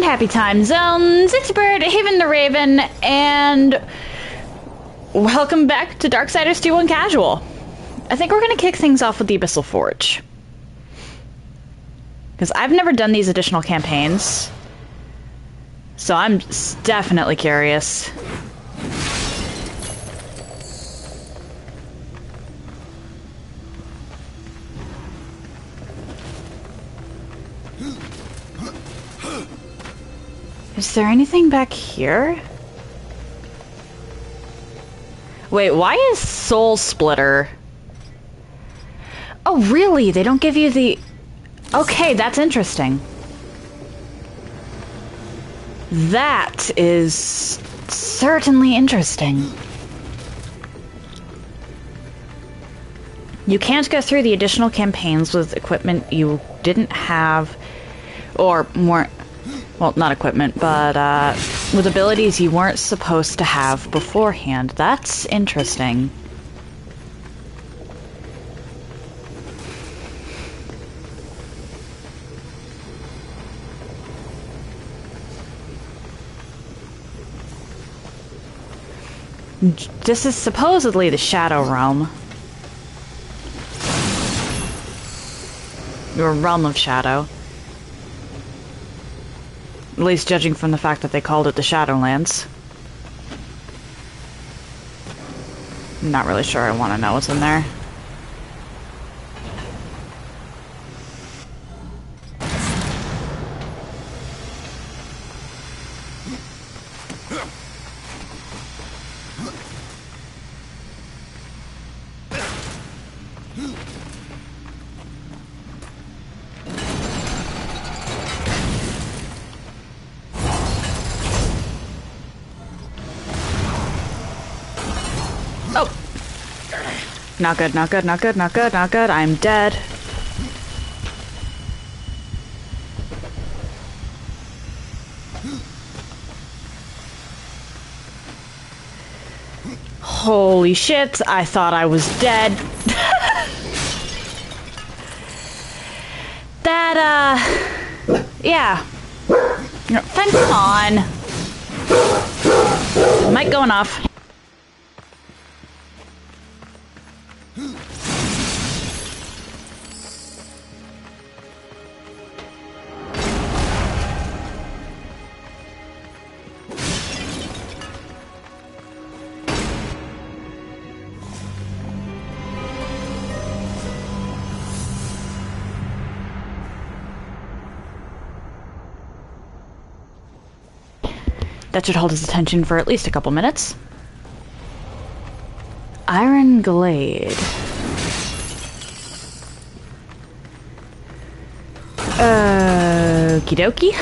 Happy time zones, it's Bird, Haven the Raven, and welcome back to Darksiders 2 on Casual. I think we're going to kick things off with the Abyssal Forge. Because I've never done these additional campaigns, so I'm definitely curious. Is there anything back here? Wait, why is Soul Splitter? Oh, really? They don't give you the... Okay, that's interesting. That is certainly interesting. You can't go through the additional campaigns with equipment you didn't have, or more... Well, not equipment, but with abilities you weren't supposed to have beforehand. That's interesting. This is supposedly the Shadow Realm. Or Realm of Shadow. At least judging from the fact that they called it the Shadowlands. I'm not really sure I want to know what's in there. Not good, not good, not good, not good, not good. I'm dead. Holy shit, I thought I was dead. Yeah. Fen, come on. Mic going off. That should hold his attention for at least a couple minutes. Iron Glade. Okie dokie.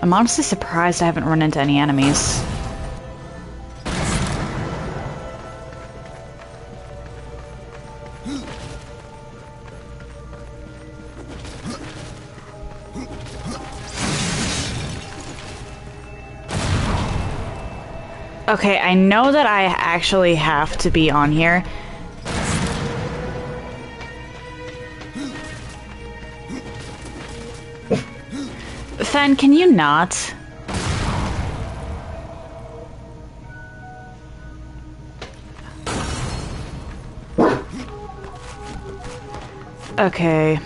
I'm honestly surprised I haven't run into any enemies. Okay, I know that I actually have to be on here. Fen, can you not? Okay.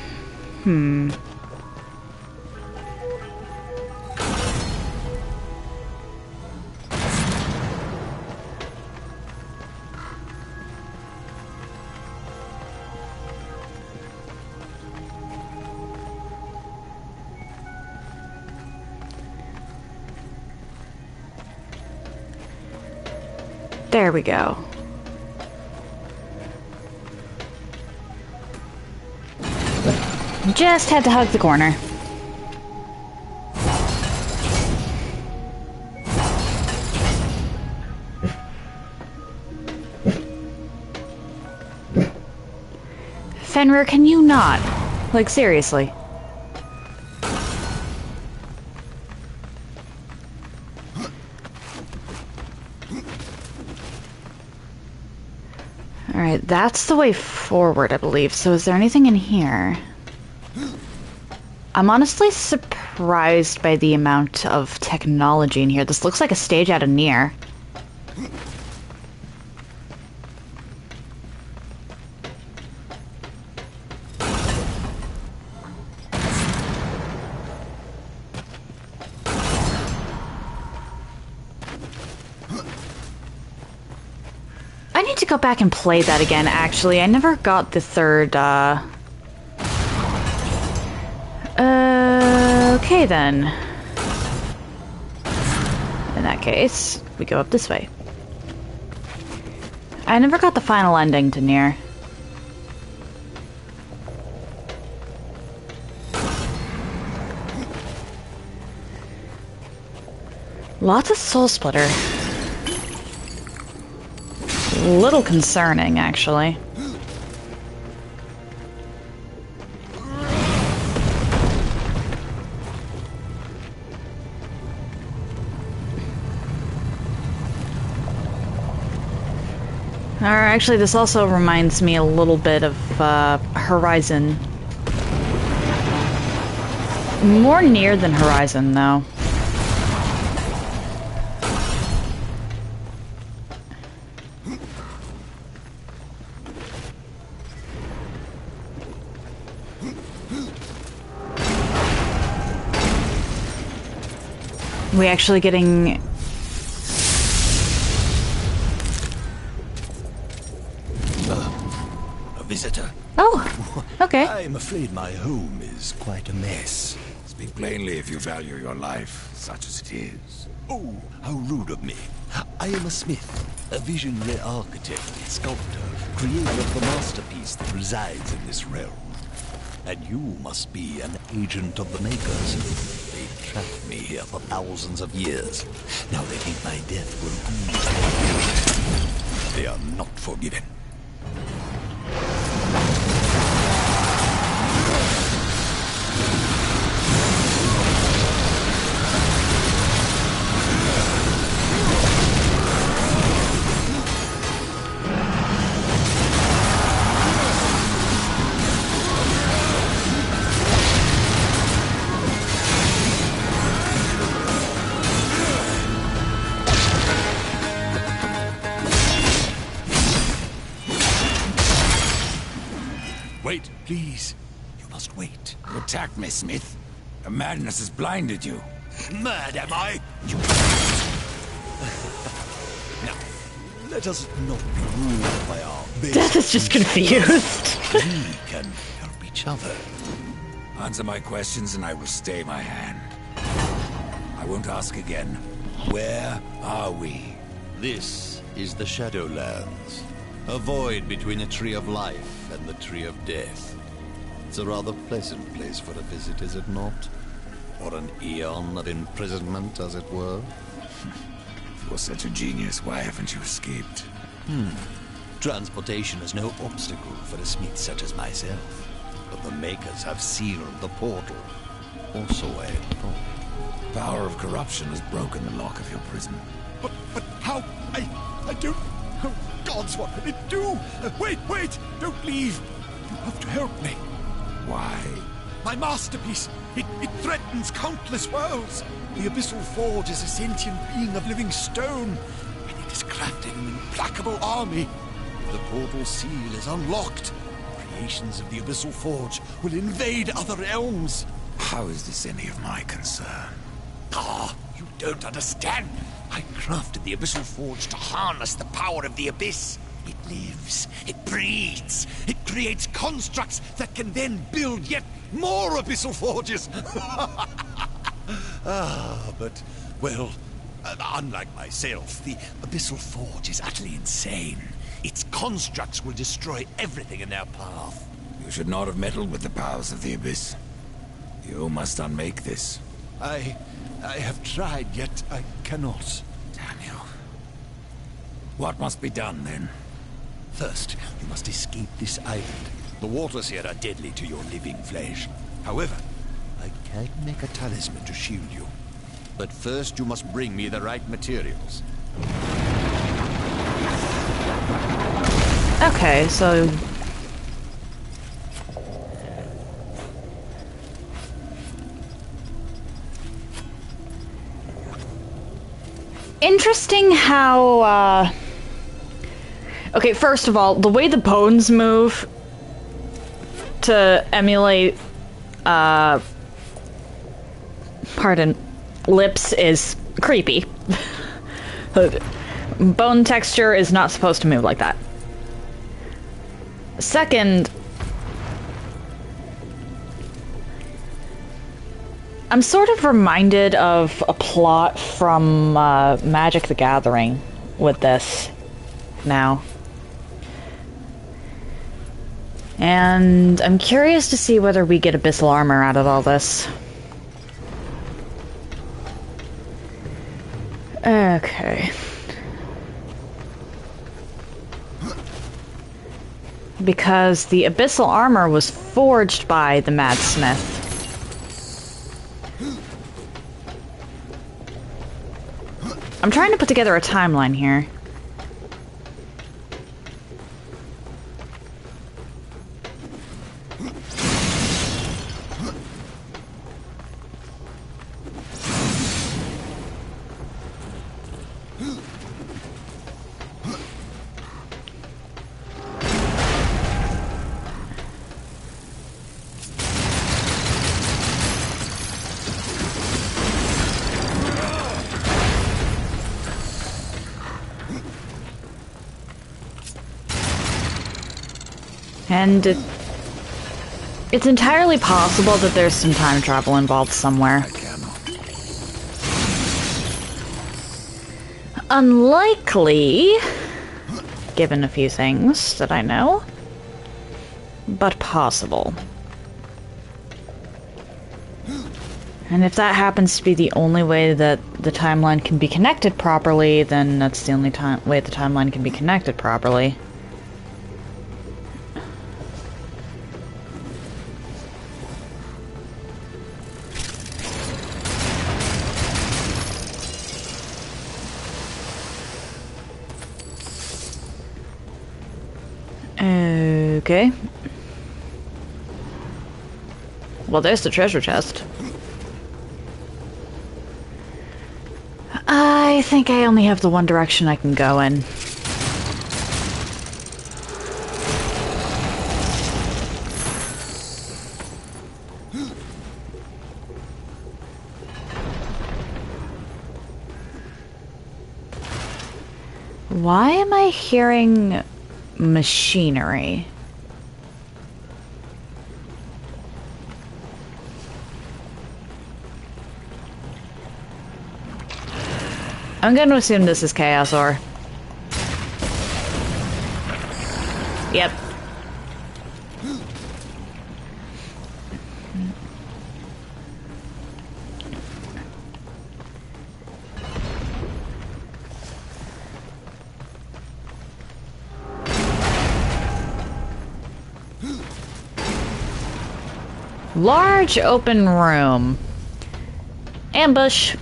There we go. Just had to hug the corner. Fenrir, can you not? Like, seriously. Alright, that's the way forward, I believe. So is there anything in here? I'm honestly surprised by the amount of technology in here. This looks like a stage out of Nier. I need to go back and play that again, actually. I never got the third, okay then. In that case, we go up this way. I never got the final ending to Nier. Lots of Soul Splitter. Little concerning, actually. Or actually, this also reminds me a little bit of Horizon. More Nier than Horizon, though. We actually getting... A visitor. Oh, okay. I'm afraid my home is quite a mess. Speak plainly if you value your life, such as it is. Oh, how rude of me. I am a smith, a visionary architect, sculptor, creator of the masterpiece that resides in this realm. And you must be an agent of the Makers. They trapped me here for thousands of years. Now they think my death will be... They are not forgiven. Wait, please. You must wait. You attacked me, Smith. The madness has blinded you. Mad, am I? You... Now, let us not be ruled by our base. Death is just confused. We can help each other. Answer my questions and I will stay my hand. I won't ask again. Where are we? This is the Shadowlands. A void between the Tree of Life and the Tree of Death. It's a rather pleasant place for a visit, is it not? Or an eon of imprisonment, as it were? If you're such a genius, why haven't you escaped? Transportation is no obstacle for a smith such as myself. But the Makers have sealed the portal. Or so I had thought. Power of corruption has broken the lock of your prison. But how? I don't... Oh, gods, what will it do? Wait! Don't leave! You have to help me. Why? My masterpiece! It threatens countless worlds! The Abyssal Forge is a sentient being of living stone, and it is crafting an implacable army. If the portal seal is unlocked, creations of the Abyssal Forge will invade other realms. How is this any of my concern? Ah, you don't understand. I crafted the Abyssal Forge to harness the power of the Abyss. It lives, it breathes, it creates constructs that can then build yet more Abyssal Forges. But, well, unlike myself, the Abyssal Forge is utterly insane. Its constructs will destroy everything in their path. You should not have meddled with the powers of the Abyss. You must unmake this. I have tried, yet I cannot. Damn you. What must be done, then? First, you must escape this island. The waters here are deadly to your living flesh. However, I can make a talisman to shield you. But first, you must bring me the right materials. Okay, so... Interesting how, Okay, first of all, the way the bones move to emulate, pardon, lips is creepy. Bone texture is not supposed to move like that. Second, I'm sort of reminded of a plot from Magic the Gathering with this now. And I'm curious to see whether we get abyssal armor out of all this. Okay. Because the abyssal armor was forged by the Mad Smith. I'm trying to put together a timeline here. And it's entirely possible that there's some time travel involved somewhere. Unlikely, given a few things that I know, but possible. And if that happens to be the only way that the timeline can be connected properly, then that's the only way the timeline can be connected properly. Okay. Well, there's the treasure chest. I think I only have the one direction I can go in. Why am I hearing machinery? I'm going to assume this is Chaos Ore. Yep. Large open room. Ambush.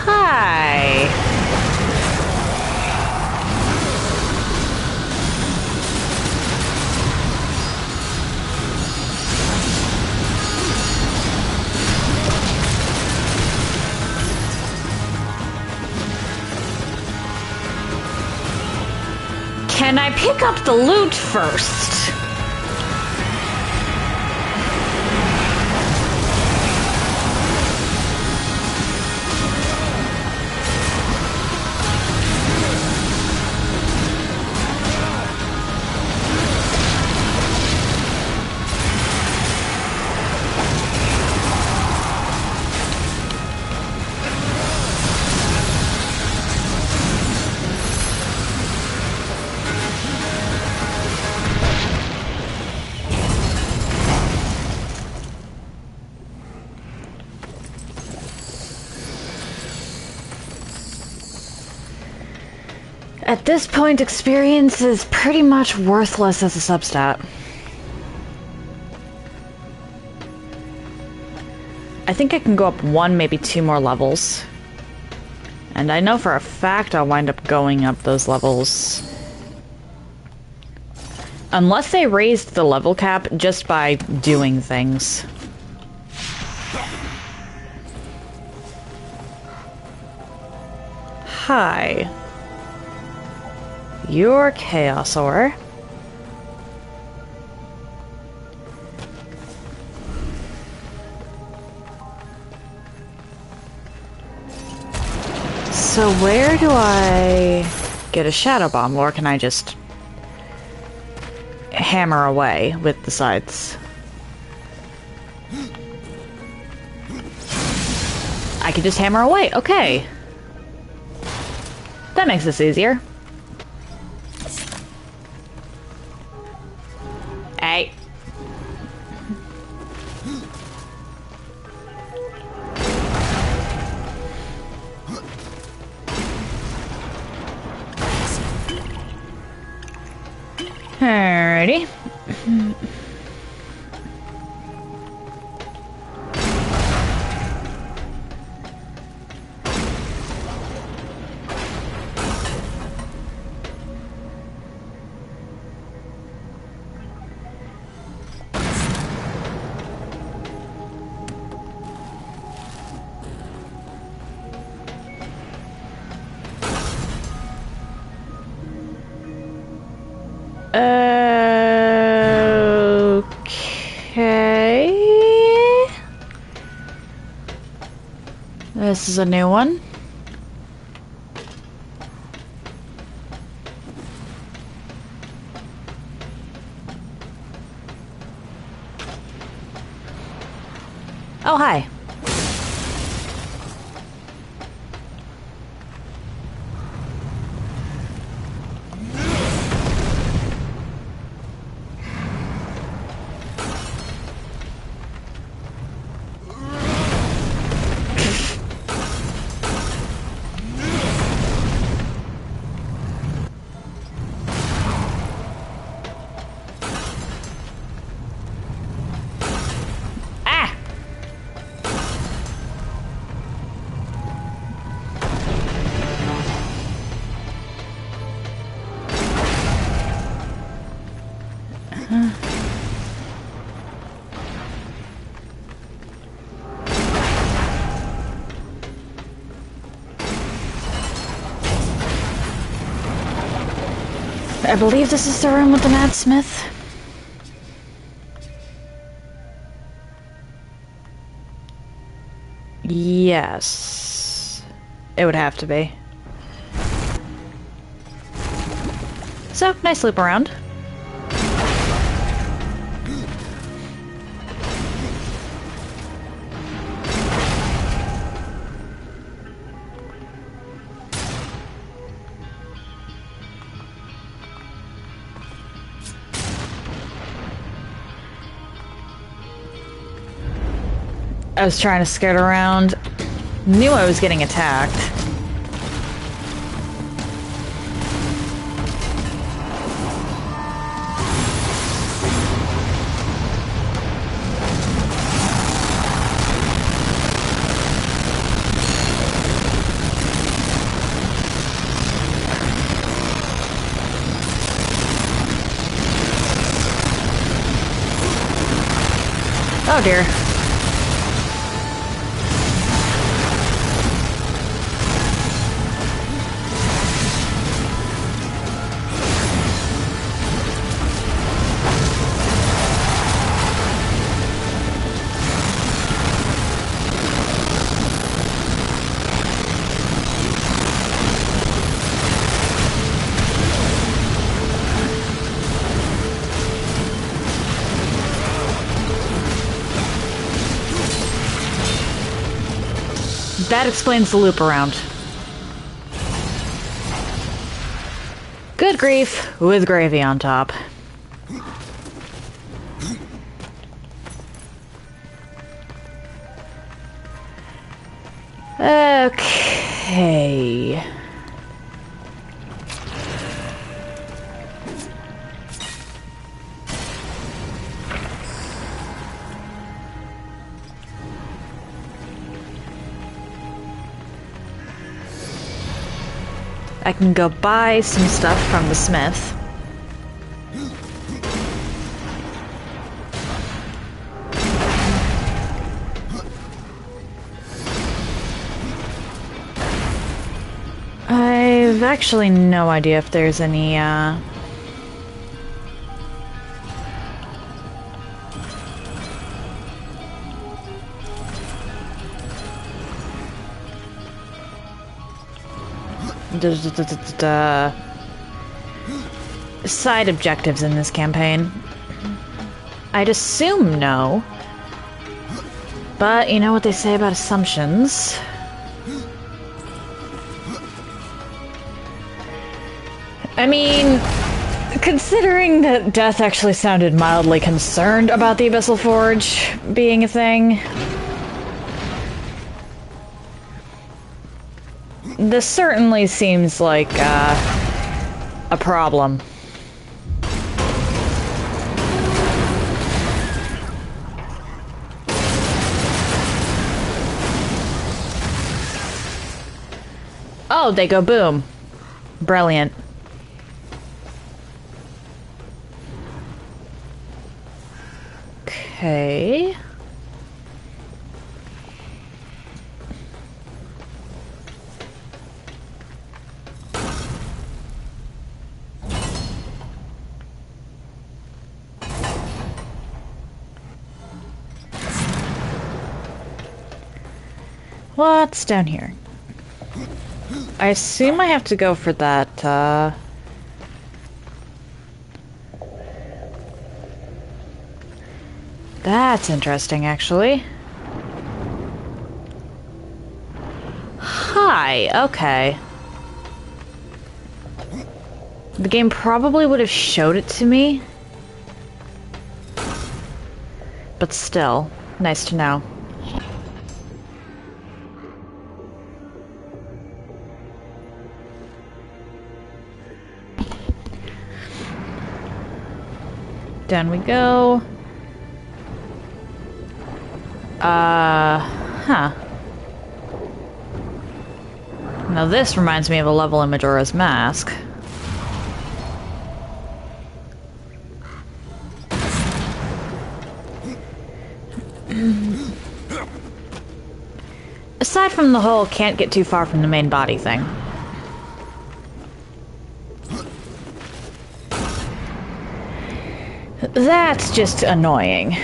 Hi. Can I pick up the loot first? At this point, experience is pretty much worthless as a substat. I think I can go up one, maybe two more levels. And I know for a fact I'll wind up going up those levels. Unless they raised the level cap just by doing things. Hi. You're Chaosaur. So where do I get a Shadow Bomb, or can I just hammer away with the sides? I can just hammer away, okay. That makes this easier. Hey. Alrighty. Okay. This is a new one. Oh, hi. I believe this is the room with the Madsmith. Yes. It would have to be. So, nice loop around. I was trying to skirt around. Knew I was getting attacked. Oh dear. That explains the loop around. Good grief, with gravy on top. Okay. I can go buy some stuff from the smith. I've actually no idea if there's any, side objectives in this campaign. I'd assume no. But you know what they say about assumptions. I mean, considering that Death actually sounded mildly concerned about the Abyssal Forge being a thing, this certainly seems like a problem. Oh, they go boom. Brilliant. Okay. What's down here? I assume I have to go for that, That's interesting, actually. Hi, okay. The game probably would have showed it to me. But still, nice to know. Down we go. Huh. Now this reminds me of a level in Majora's Mask. Aside from the whole can't get too far from the main body thing. That's just annoying.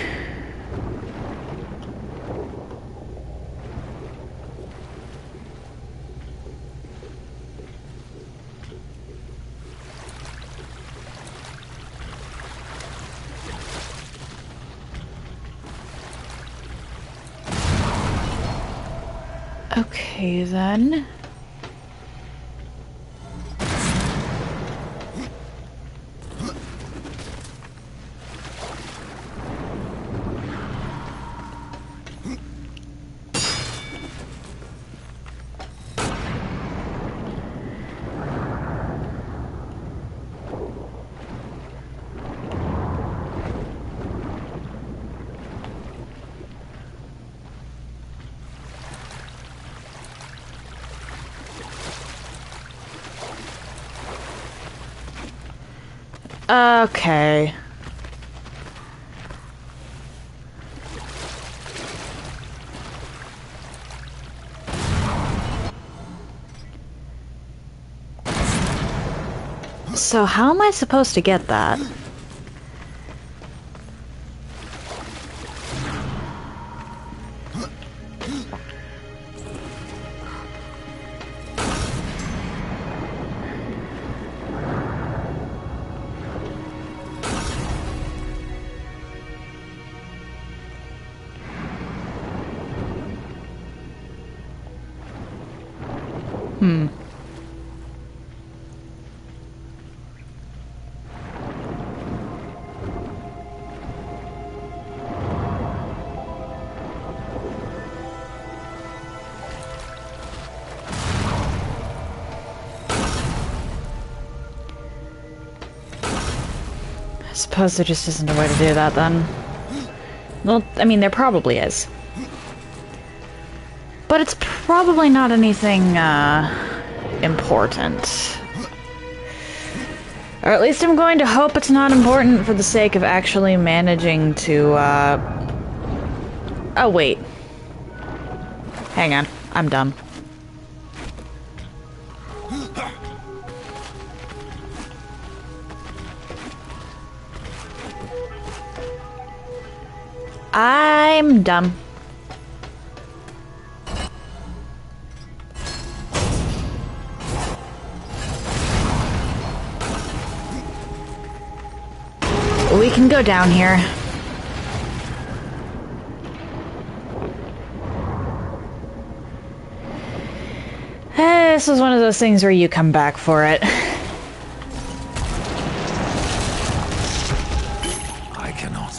Okay, then. Okay. So how am I supposed to get that? I suppose there just isn't a way to do that, then. Well, I mean, there probably is. But it's probably not anything, important. Or at least I'm going to hope it's not important for the sake of actually managing to, Oh, wait. Hang on. I'm dumb. I'm dumb. We can go down here. This was one of those things where you come back for it. I cannot.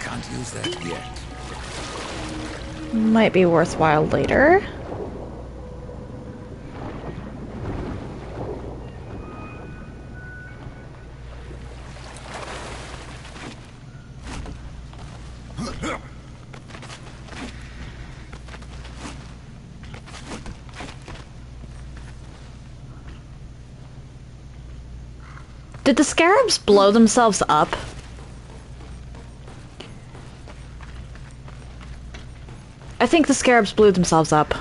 Can't use that yet. Might be worthwhile later. Did the scarabs blow themselves up? I think the scarabs blew themselves up.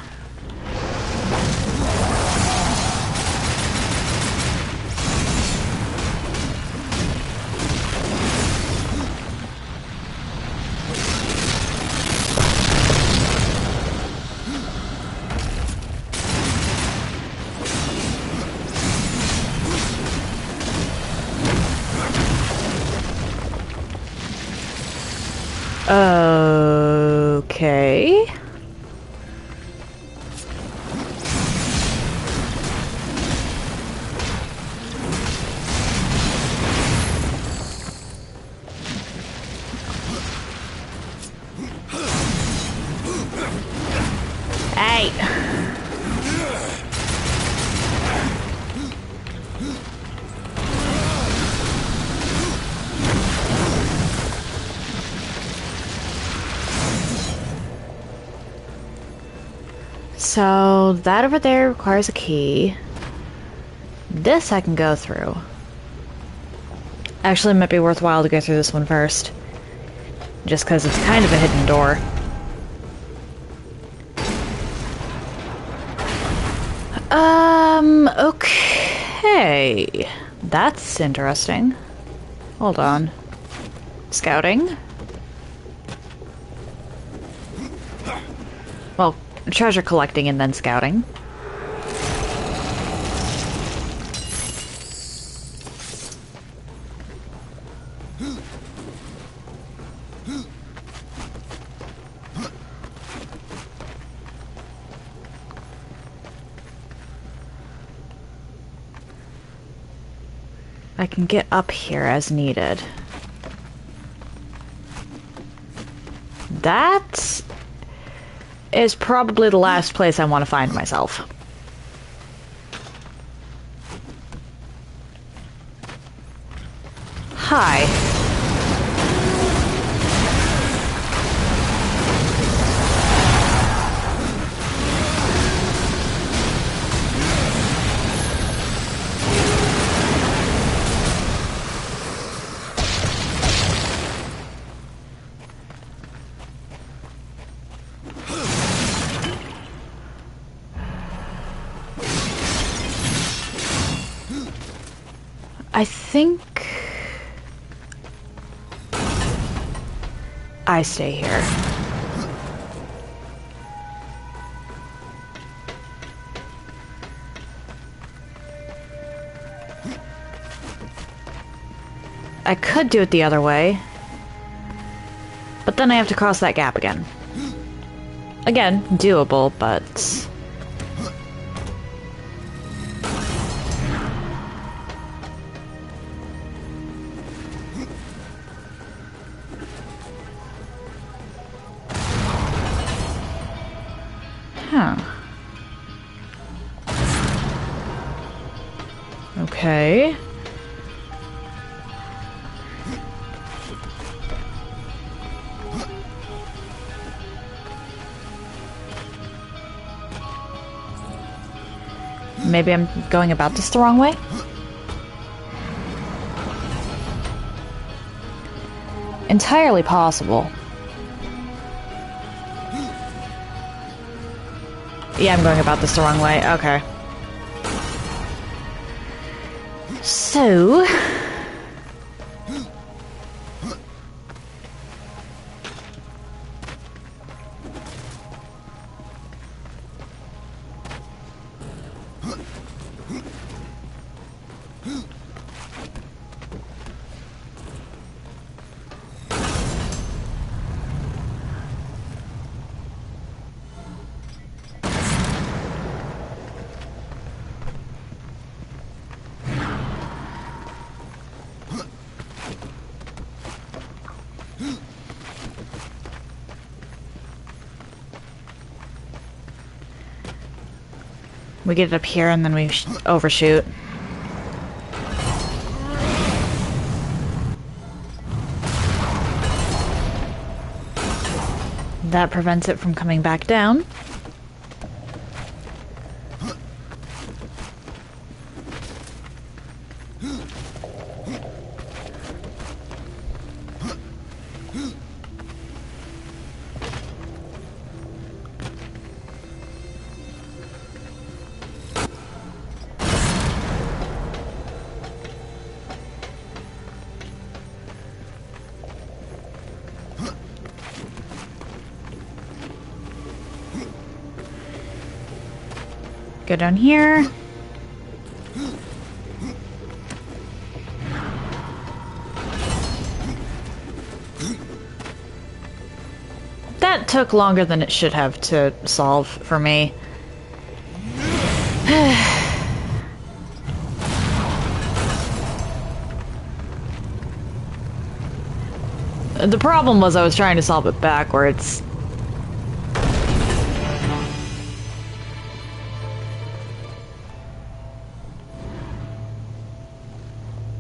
Okay. Hey. So, that over there requires a key. This I can go through. Actually, it might be worthwhile to go through this one first. Just because it's kind of a hidden door. Okay. That's interesting. Hold on. Scouting? Well, treasure collecting and then scouting. I can get up here as needed. That is probably the last place I want to find myself. Hi. I think I stay here. I could do it the other way, but then I have to cross that gap again. Again, doable, but... Huh. Okay. maybe I'm going about this the wrong way? Entirely possible. Yeah, I'm going about this the wrong way. Okay. So... we get it up here and then we overshoot. That prevents it from coming back down. Go down here. That took longer than it should have to solve for me. The problem was I was trying to solve it backwards.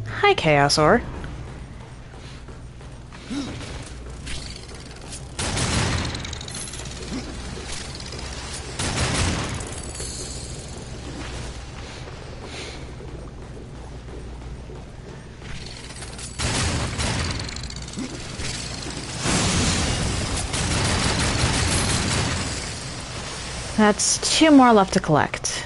Hi, Chaosaur. That's 2 more left to collect.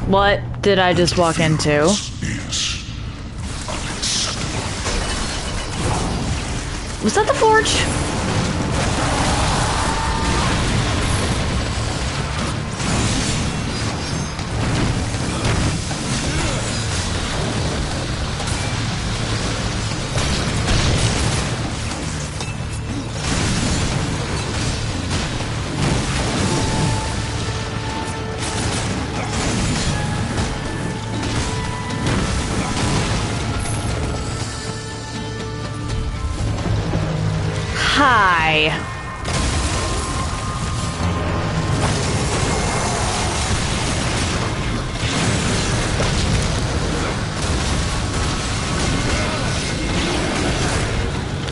What did I just walk into? Was that the forge? Hi.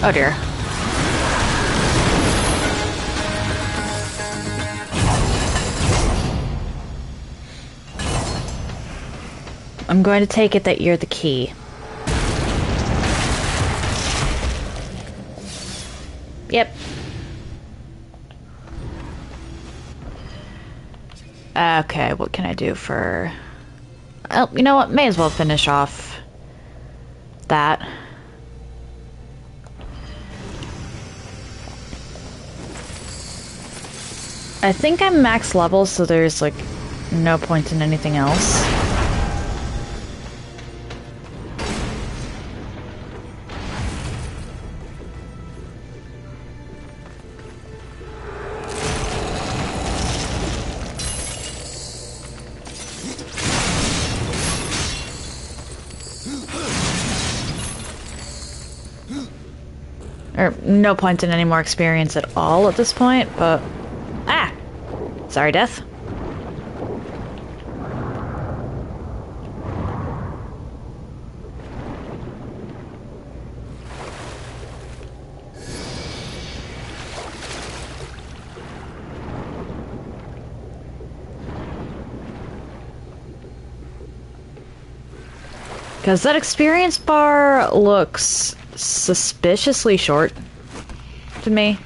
Oh dear. I'm going to take it that you're the key. Yep. Okay, what can I do for... Oh, you know what? May as well finish off that. I think I'm max level, so there's, like, no point in anything else. Or no point in any more experience at all at this point, but... Ah! Sorry, Death. Because that experience bar looks suspiciously short to me.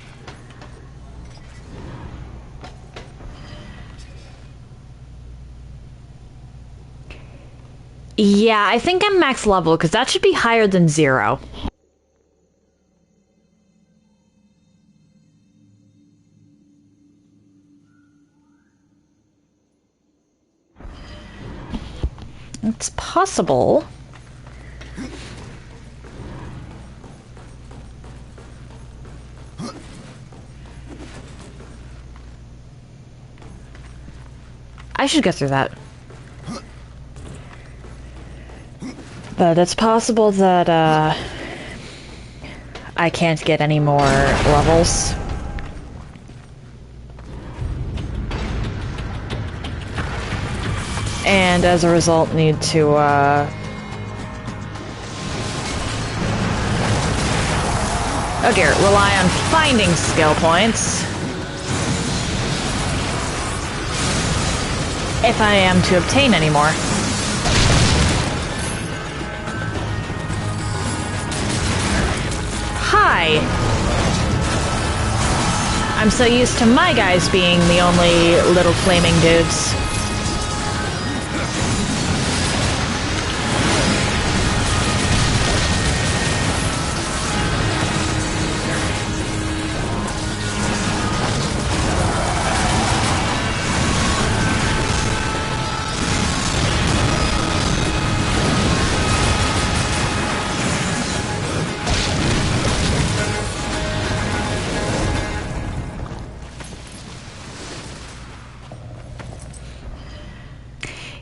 Yeah, I think I'm max level, because that should be higher than 0. It's possible. I should get through that. But it's possible that, I can't get any more levels. And as a result need to, okay, rely on finding skill points. If I am to obtain any more. Hi! I'm so used to my guys being the only little flaming dudes.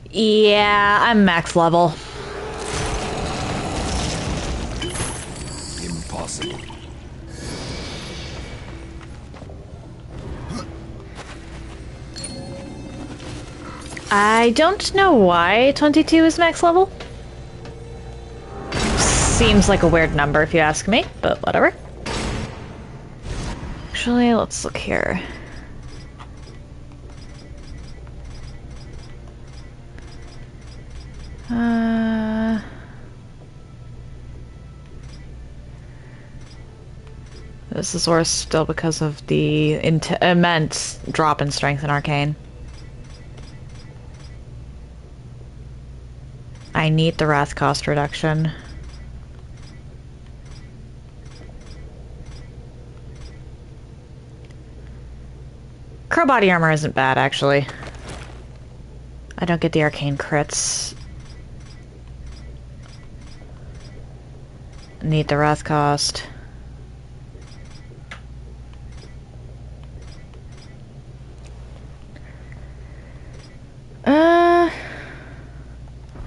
Yeah, I'm max level. Impossible. I don't know why 22 is max level. Seems like a weird number if you ask me, but whatever. Actually, let's look here. This is worse still because of the immense drop in strength and arcane. I need the wrath cost reduction. Crow body armor isn't bad, actually. I don't get the arcane crits. Need the wrath cost.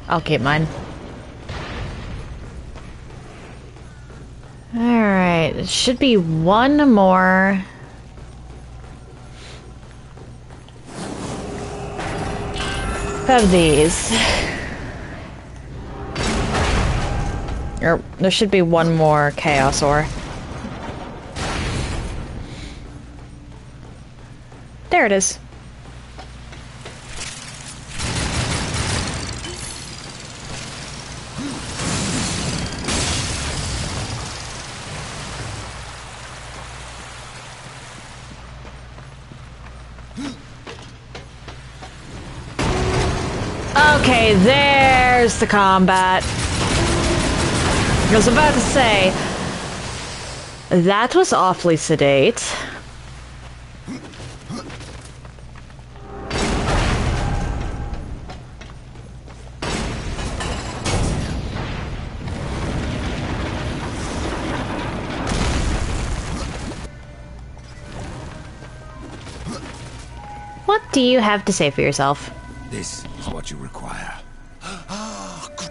I'll keep mine. Alright, it should be one more. Of these. Or there should be one more chaos ore. There it is. Okay, there's the combat. I was about to say, that was awfully sedate. What do you have to say for yourself? This is what you require. Ah, good.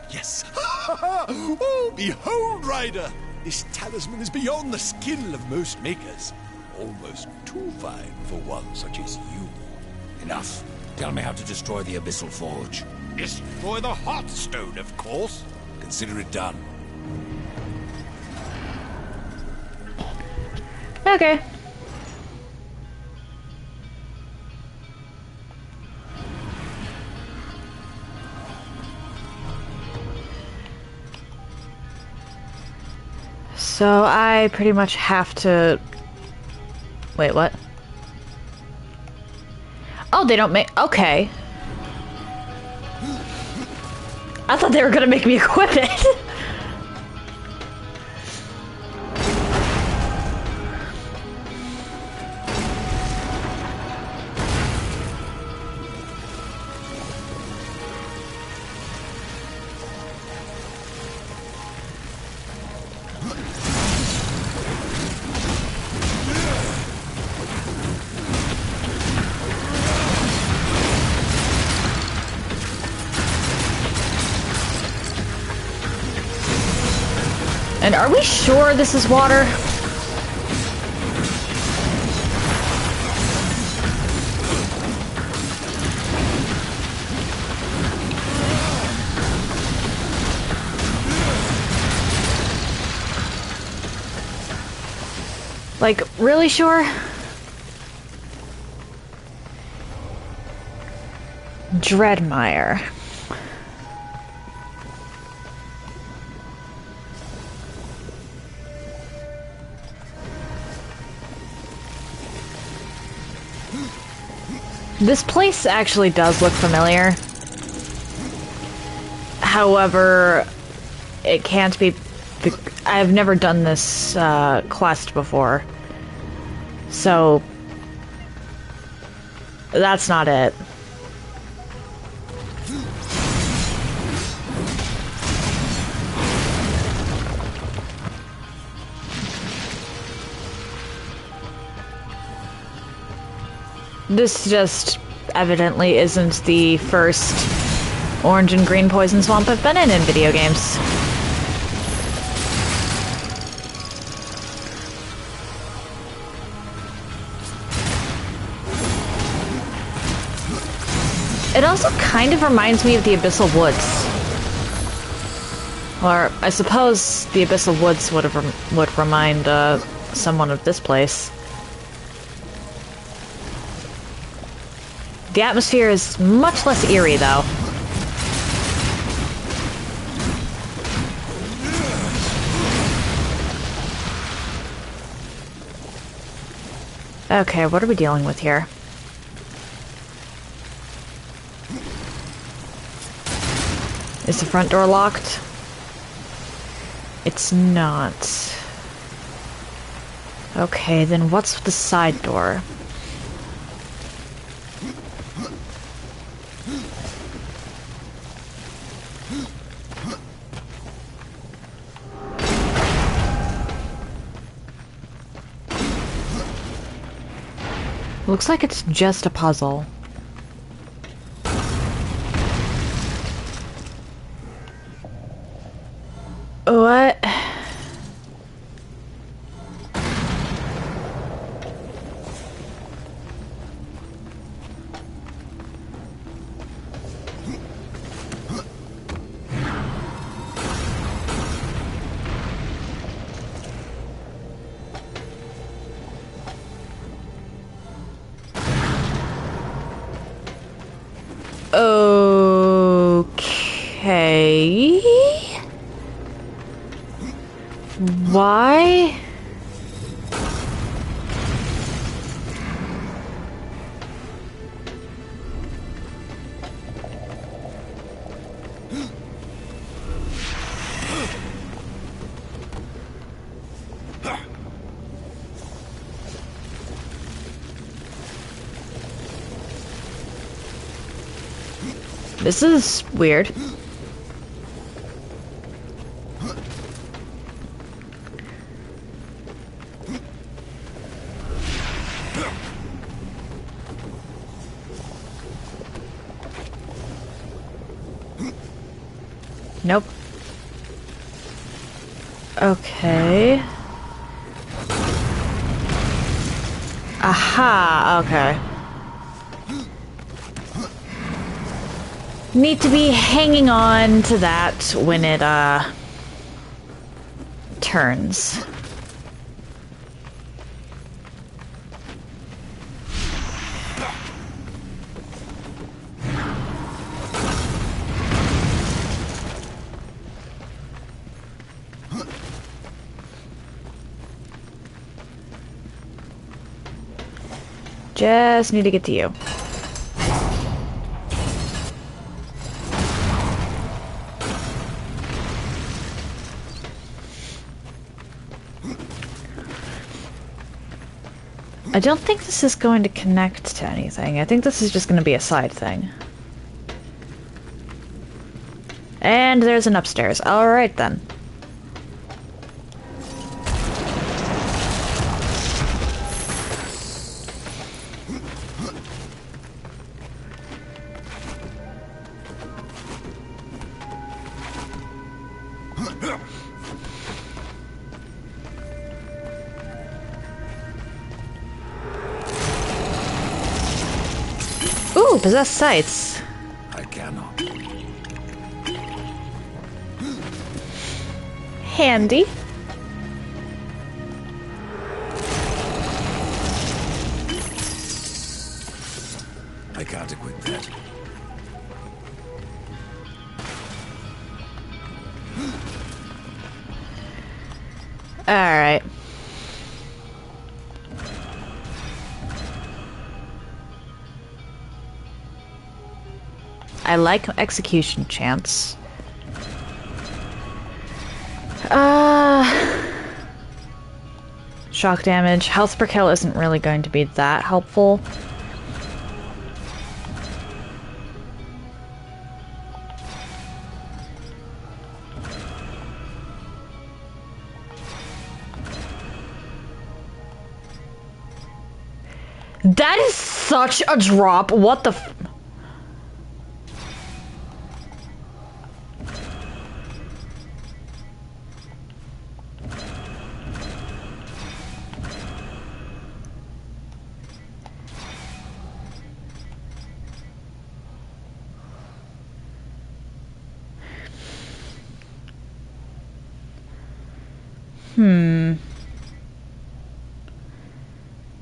Yes. Oh, behold, Rider! This talisman is beyond the skill of most makers. Almost too fine for one such as you. Enough. Tell me how to destroy the Abyssal Forge. Destroy the Hearthstone, of course. Consider it done. Okay. So I pretty much have to... Wait, what? Oh, they don't make... Okay. I thought they were gonna make me equip it. And are we sure this is water? Like, really sure? Dreadmire. This place actually does look familiar. However, it can't be... I've never done this quest before. So... that's not it. This just evidently isn't the first orange and green poison swamp I've been in video games. It also kind of reminds me of the Abyssal Woods. Or, I suppose the Abyssal Woods would remind someone of this place. The atmosphere is much less eerie, though. Okay, what are we dealing with here? Is the front door locked? It's not. Okay, then what's the side door? Looks like it's just a puzzle. What? Okay. Why? This is weird. Nope. Okay. Aha, okay. Need to be hanging on to that when it, turns. Just need to get to you. I don't think this is going to connect to anything. I think this is just going to be a side thing. And there's an upstairs. Alright then. Ooh, possessed sights. I cannot. Handy. I can't equip that. Alright. I like execution chance. Shock damage. Health per kill isn't really going to be that helpful. That is such a drop. What the f-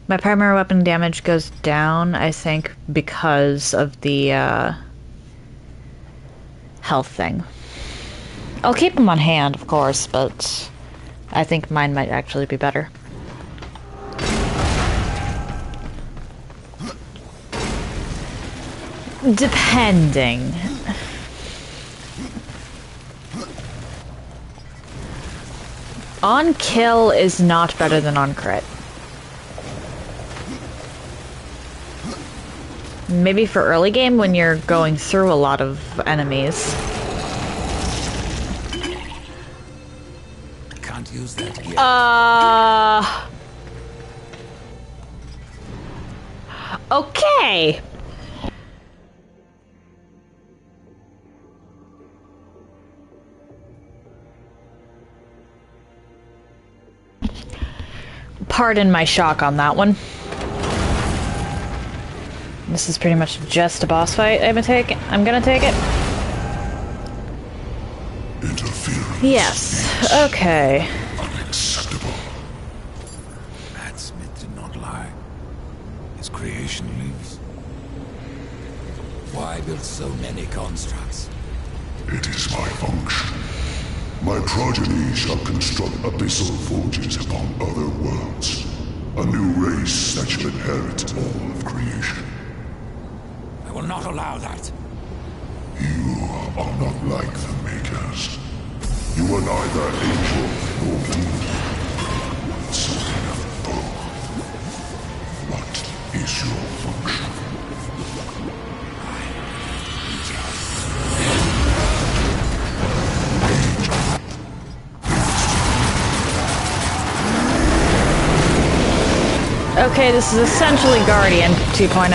My primary weapon damage goes down, I think, because of the, health thing. I'll keep them on hand, of course, but I think mine might actually be better. Depending. On kill is not better than on crit. Maybe for early game when you're going through a lot of enemies. Can't use that yet. Okay. Pardon my shock on that one. This is pretty much just a boss fight. I'm gonna take it. Interference. Yes. Okay. Unacceptable. That Smith did not lie. His creation lives. Why build so many constructs? It is my function. My progeny shall construct abyssal forges upon other worlds. A new race that shall inherit all of creation. I will not allow that. You are not like the Makers. You are neither angel nor demon. Something of both. What is your function? Okay, this is essentially Guardian 2.0.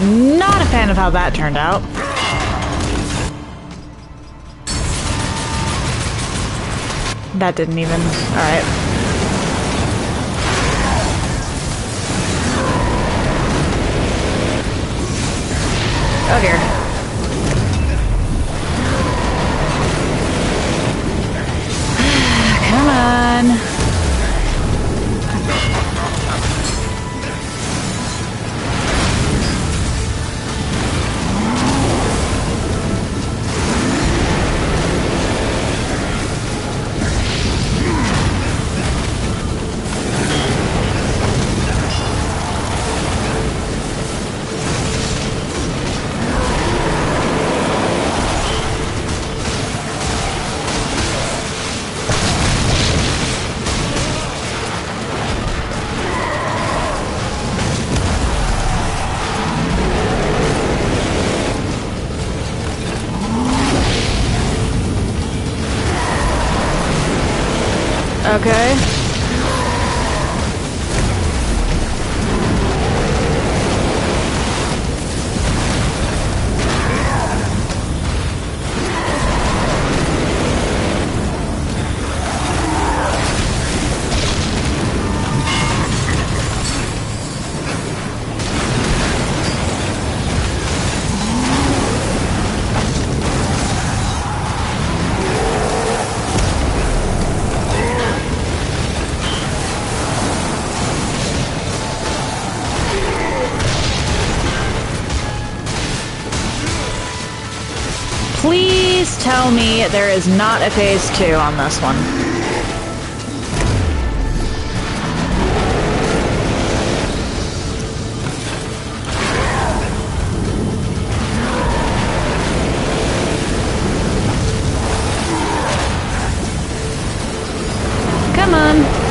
Not a fan of how that turned out. That didn't even... Alright. Oh dear. Come on. Okay. Please tell me there is not a phase 2 on this one. Come on.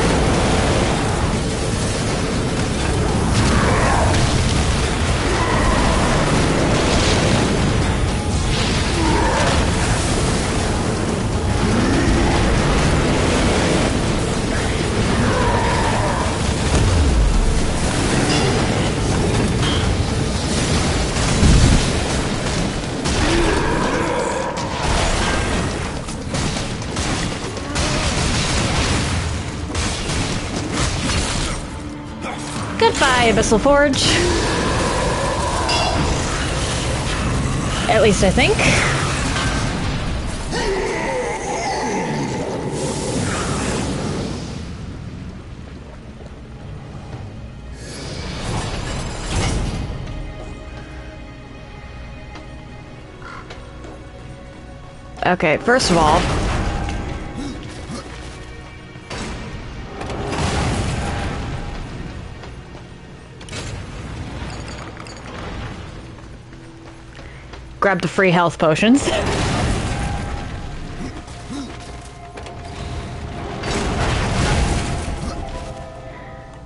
Goodbye, Abyssal Forge. At least I think. Okay, first of all, grab the free health potions.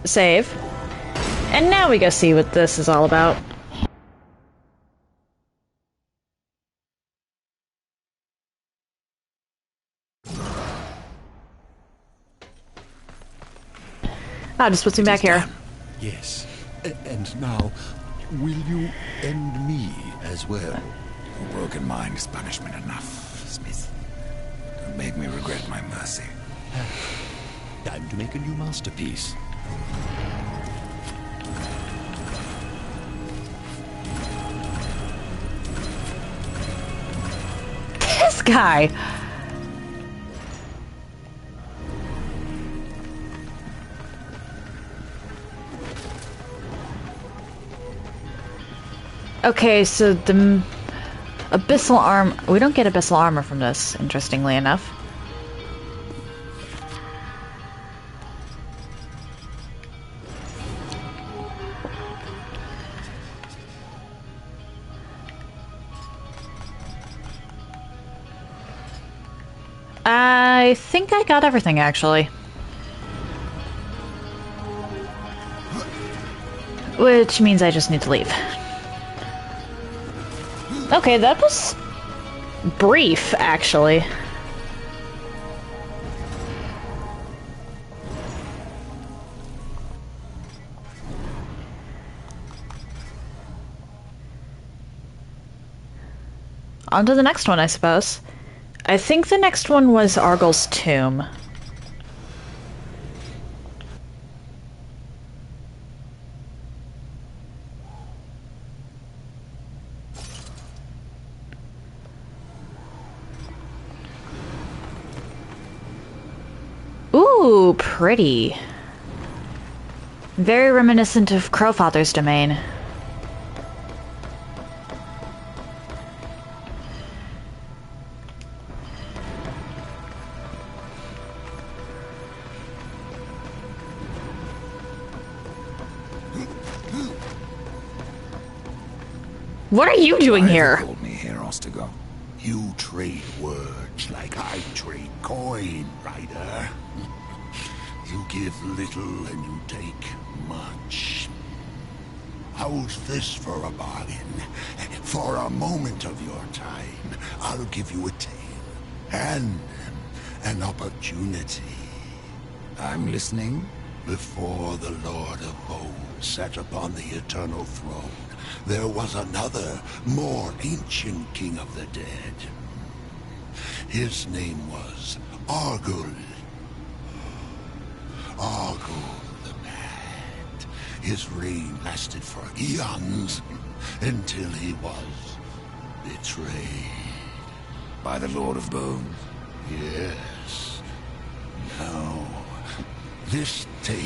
Save. And now we go see what this is all about. Ah, just puts me back here. Yes. And now, will you end me as well? Your broken mind is punishment enough, Smith. Don't make me regret my mercy. Time to make a new masterpiece. This guy! Okay, so the abyssal arm... We don't get abyssal armor from this, interestingly enough. I think I got everything, actually. Which means I just need to leave. Okay, that was brief, actually. On to the next one, I suppose. I think the next one was Argyl's tomb. Ooh, pretty. Very reminiscent of Crowfather's domain. What are you doing here? Called me here, Ostago. You trade words like I trade coin, Ryder. You give little and you take much. How's this for a bargain? For a moment of your time, I'll give you a tale and an opportunity. I'm listening. Before the Lord of Bones sat upon the eternal throne, there was another, more ancient king of the dead. His name was Argyll. Argyll the Mad. His reign lasted for eons, until he was betrayed. By the Lord of Bones? Yes. Now, this tale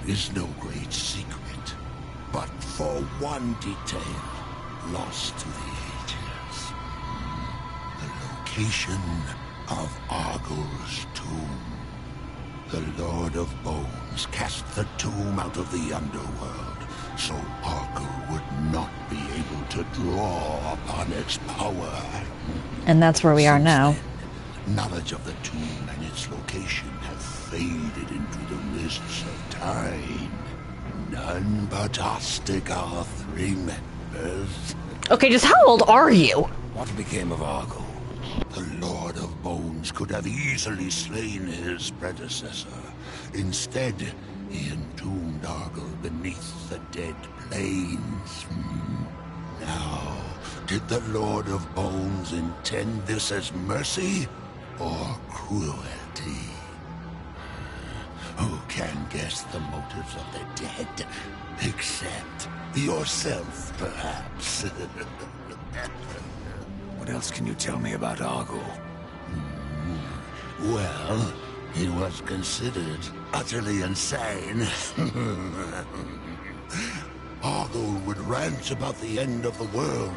is no great secret, but for one detail lost to the ages. The location of Argyl's tomb. The Lord of Bones cast the tomb out of the underworld, so Argyll would not be able to draw upon its power. And that's where we are now. Then, knowledge of the tomb and its location have faded into the mists of time. None but Ostagoth remembers. Okay, just how old are you? What became of Argyll? The Lord of Bones could have easily slain his predecessor. Instead, he entombed Argyll beneath the dead plains. Now, did the Lord of Bones intend this as mercy or cruelty? Who can guess the motives of the dead? Except yourself, perhaps. What else can you tell me about Argyll? Well, he was considered utterly insane. Argyll would rant about the end of the world,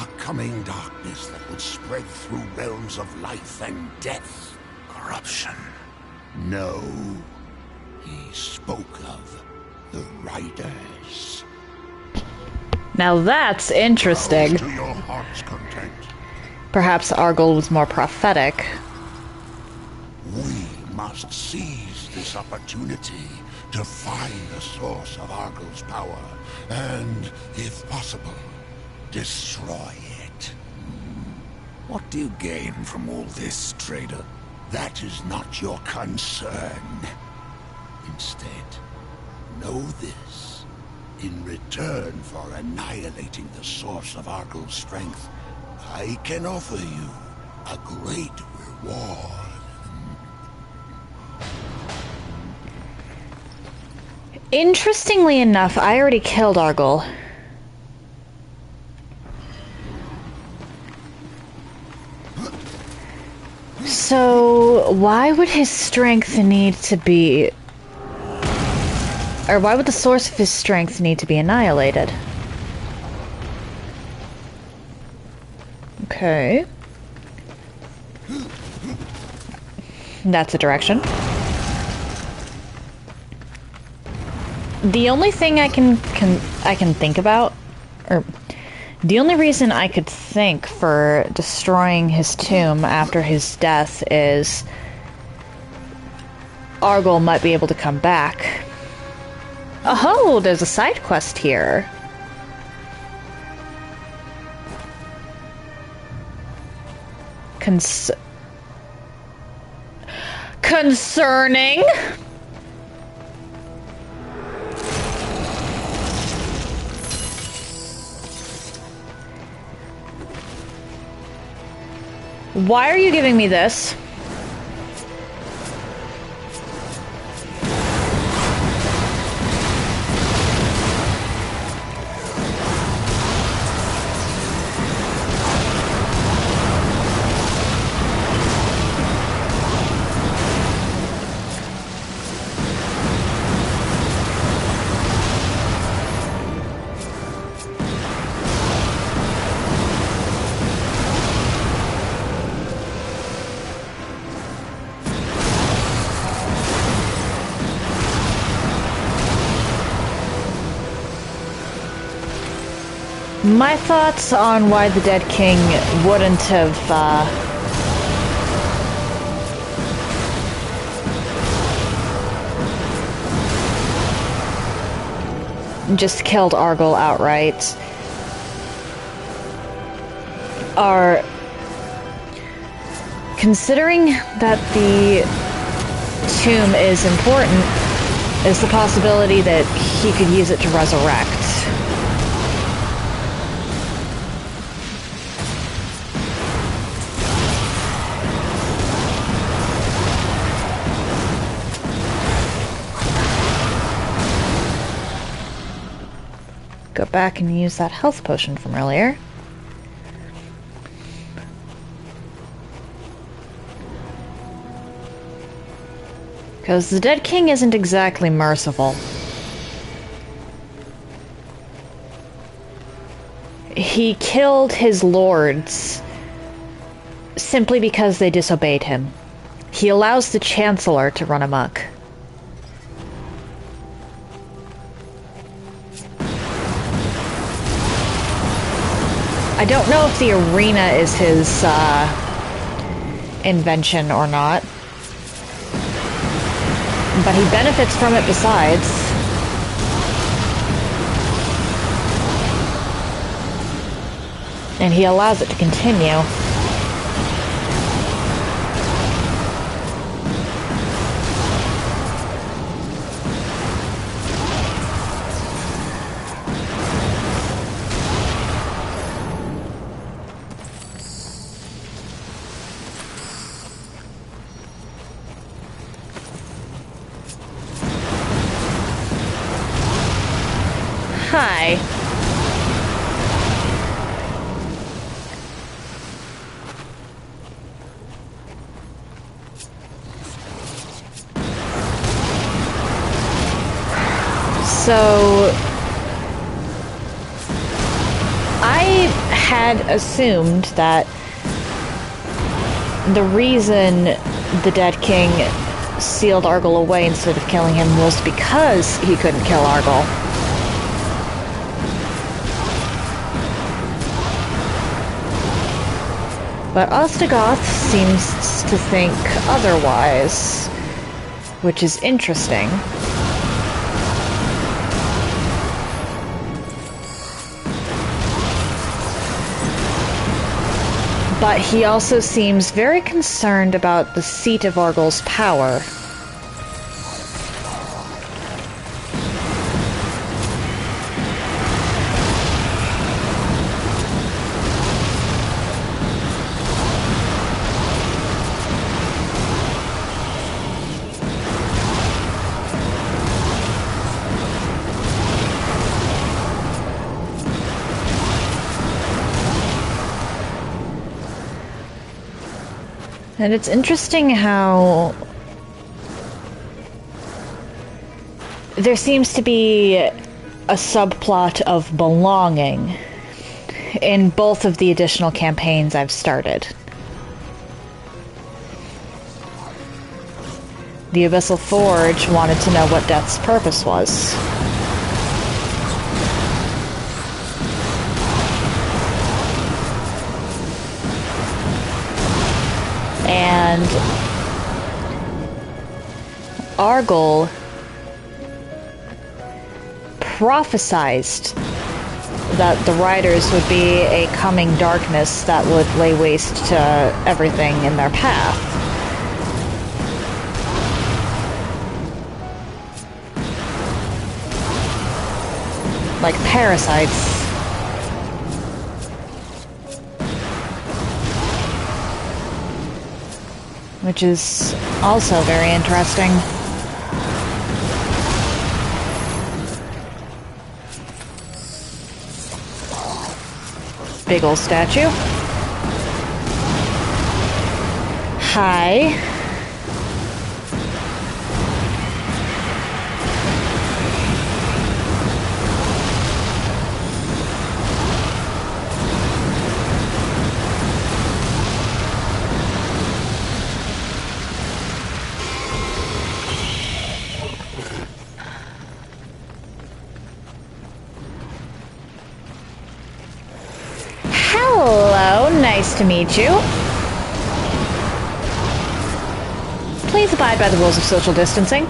a coming darkness that would spread through realms of life and death. Corruption. No. He spoke of the Riders. Now that's interesting. To your heart's content. Perhaps Argyll was more prophetic. We must seize this opportunity to find the source of Argyll's power, and, if possible, destroy it. What do you gain from all this, trader? That is not your concern. Instead, know this. In return for annihilating the source of Argyll's strength, I can offer you a great reward. Interestingly enough, I already killed Argyll. So, why would his strength need to be... Or why would the source of his strength need to be annihilated? Okay. That's a direction. The only thing I can think about, or the only reason I could think for destroying his tomb after his death is Argyll might be able to come back. Oh, there's a side quest here. Concerning? Why are you giving me this? My thoughts on why the Dead King wouldn't have, just killed Argyle outright are, considering that the tomb is important, is the possibility that he could use it to resurrect. Go back and use that health potion from earlier. Because the Dead King isn't exactly merciful. He killed his lords simply because they disobeyed him. He allows the Chancellor to run amok. I don't know if the arena is his invention or not, but he benefits from it besides. And he allows it to continue. Hi. So I had assumed that the reason the Dead King sealed Argyle away instead of killing him was because he couldn't kill Argyle. But Ostagoth seems to think otherwise, which is interesting. But he also seems very concerned about the seat of Argyle's power. And it's interesting how there seems to be a subplot of belonging in both of the additional campaigns I've started. The Abyssal Forge wanted to know what Death's purpose was. And Argyle prophesized that the Riders would be a coming darkness that would lay waste to everything in their path. Like parasites. which is also very interesting. Big ol' statue. Hi. Hello, nice to meet you. Please abide by the rules of social distancing.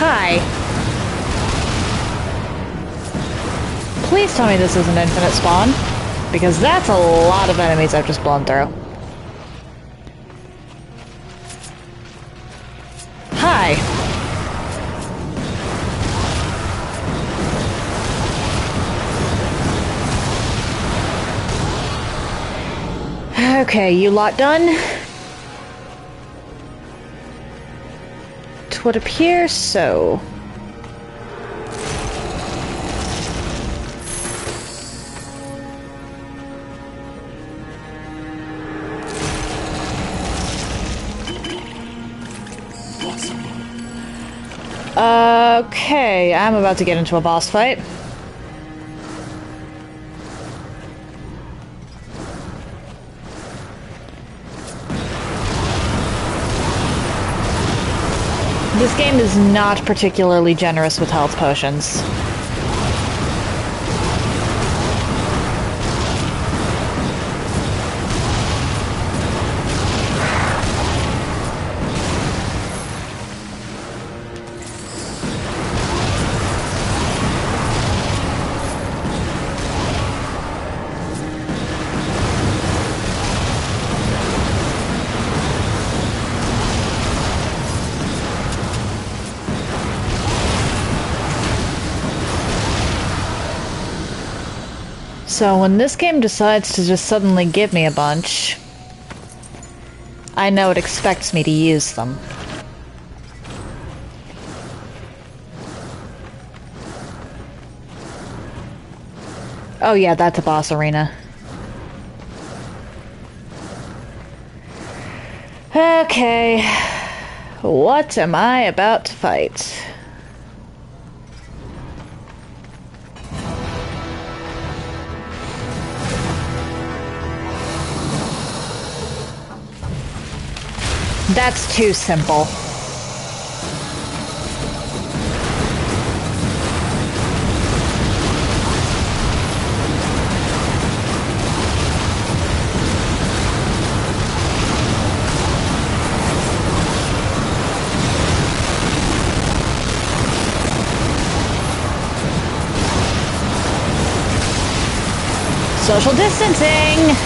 Hi. Please tell me this is an infinite spawn, because that's a lot of enemies I've just blown through. Hi. Okay, you lot done? Would appear so. Okay, I'm about to get into a boss fight. This game is not particularly generous with health potions. So when this game decides to just suddenly give me a bunch, I know it expects me to use them. Oh yeah, that's a boss arena. Okay, what am I about to fight? That's too simple. Social distancing!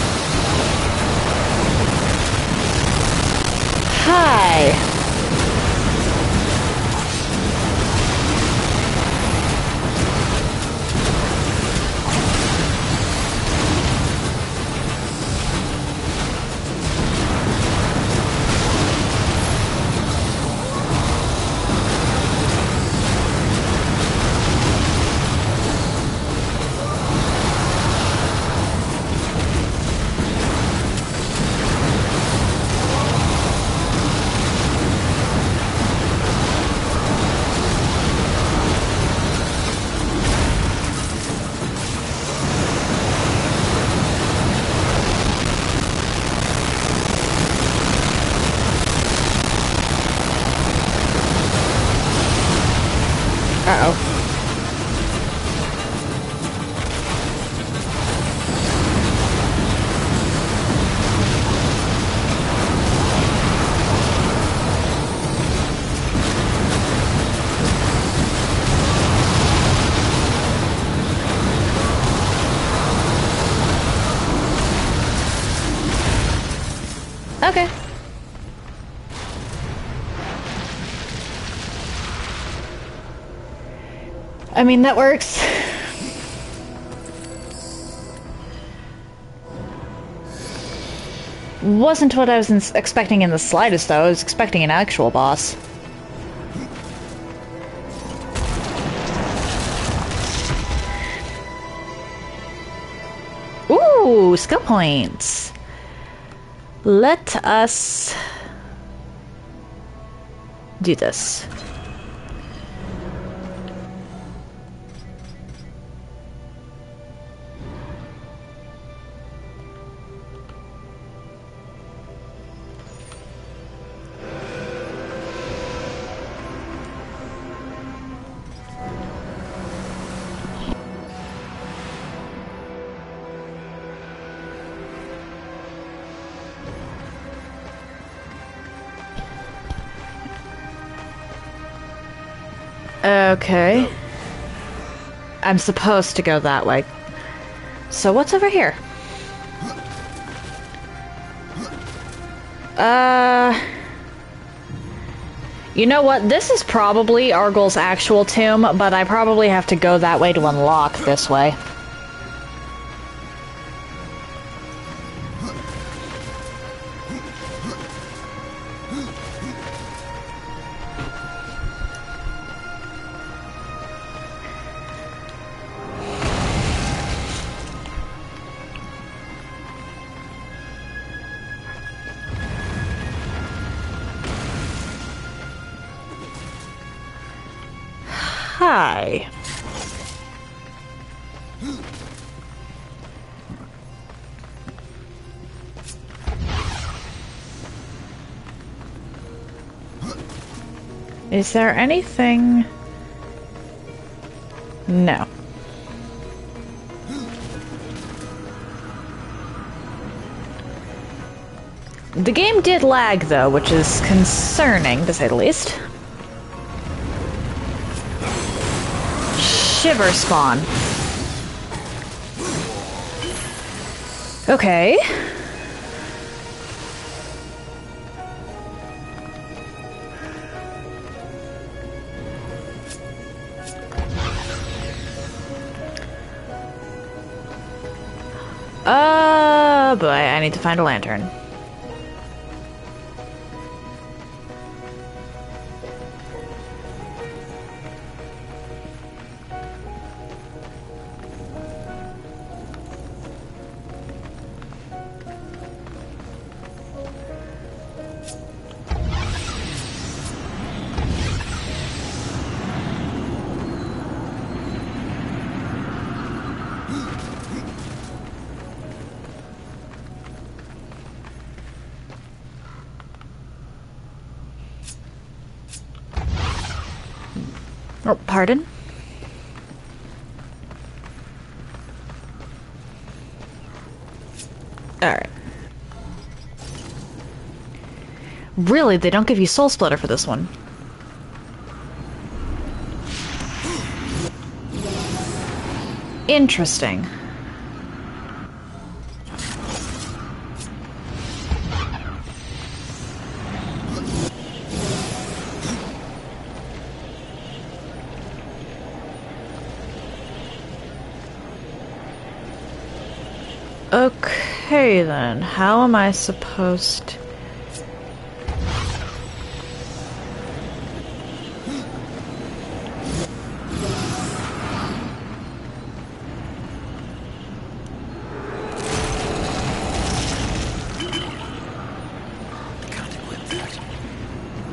Hi. I mean, that works. Wasn't what I was expecting in the slightest, though. I was expecting an actual boss. Ooh, skill points. Let us do this. Okay. I'm supposed to go that way. So what's over here? You know what? This is probably Argyl's actual tomb, but I probably have to go that way to unlock this way. Hi. Is there anything? No. The game did lag, though, which is concerning, to say the least. Shiver spawn. Okay. Boy, I need to find a lantern. Oh, pardon? Alright. Really, they don't give you Soul Splitter for this one. Interesting. Okay then, how am I supposed to...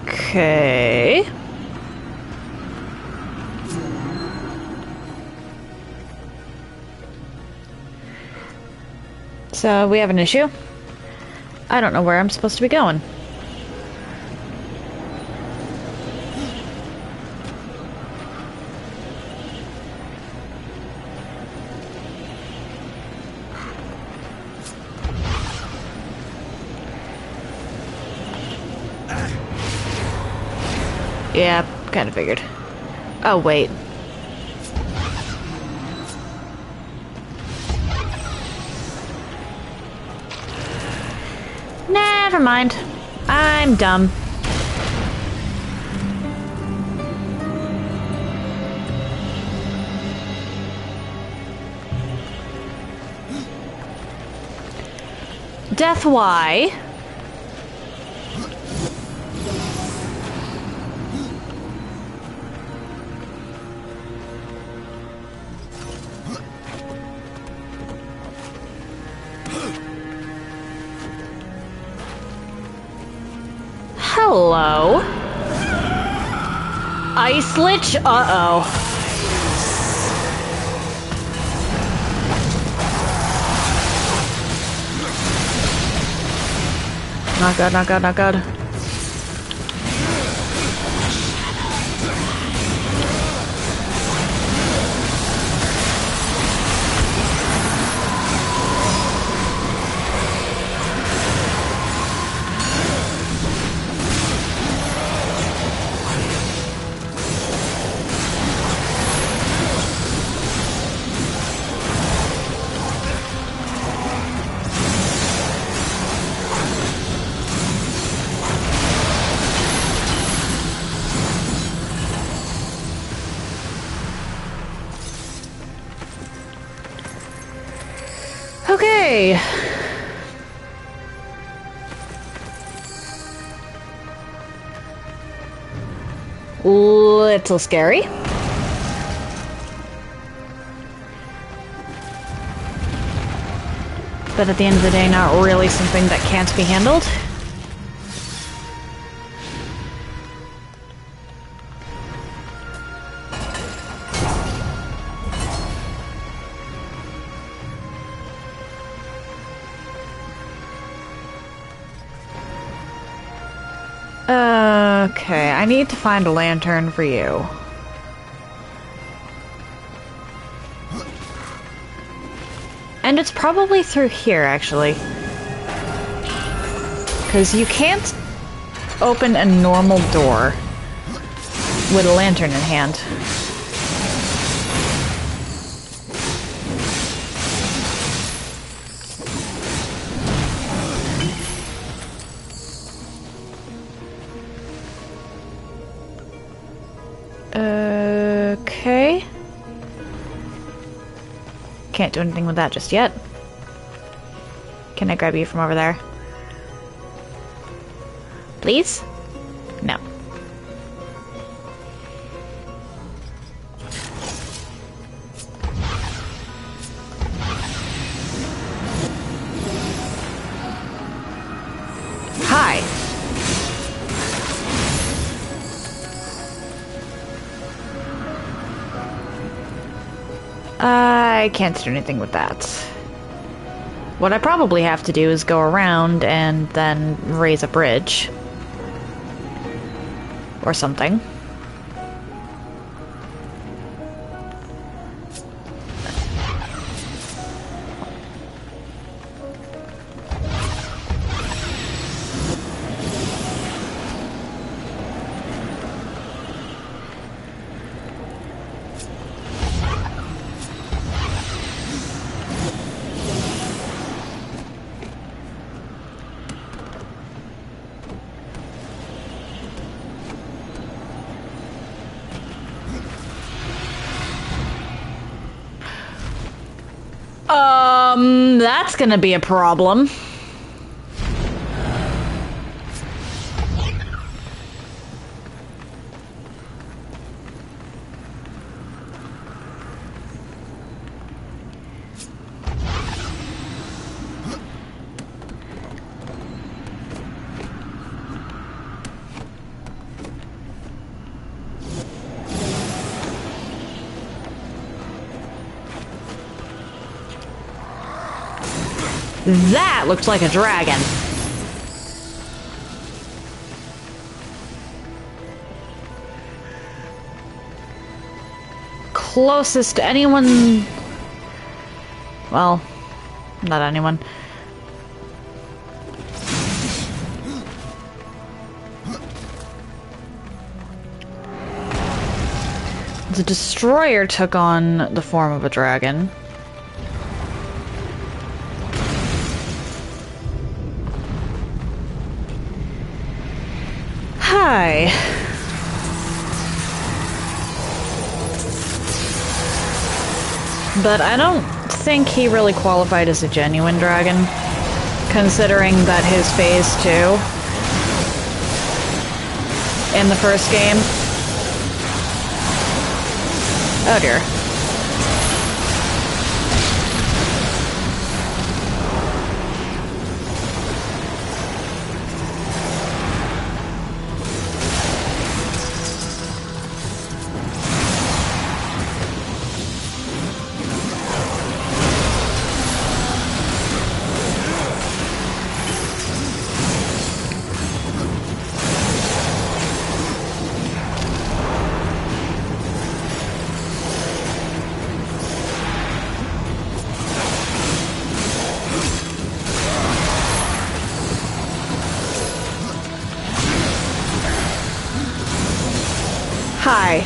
Okay. So, we have an issue. I don't know where I'm supposed to be going. Yeah, kind of figured. Oh, wait. Never mind. I'm dumb. Death Y. Hello. Ice Lich? Uh-oh. Not good, not good, not good. Okay. Little scary. But at the end of the day, not really something that can't be handled. Okay, I need to find a lantern for you. And it's probably through here, actually. Because you can't open a normal door with a lantern in hand. Okay. Can't do anything with that just yet. Can I grab you from over there? Please? No. Hi. I can't do anything with that. What I probably have to do is go around and then raise a bridge. Or something. That's gonna be a problem. That looks like a dragon. Closest to anyone... Well, not anyone. The destroyer took on the form of a dragon. Hi. But I don't think he really qualified as a genuine dragon. considering that his phase 2 in the first game. Oh dear. Hi.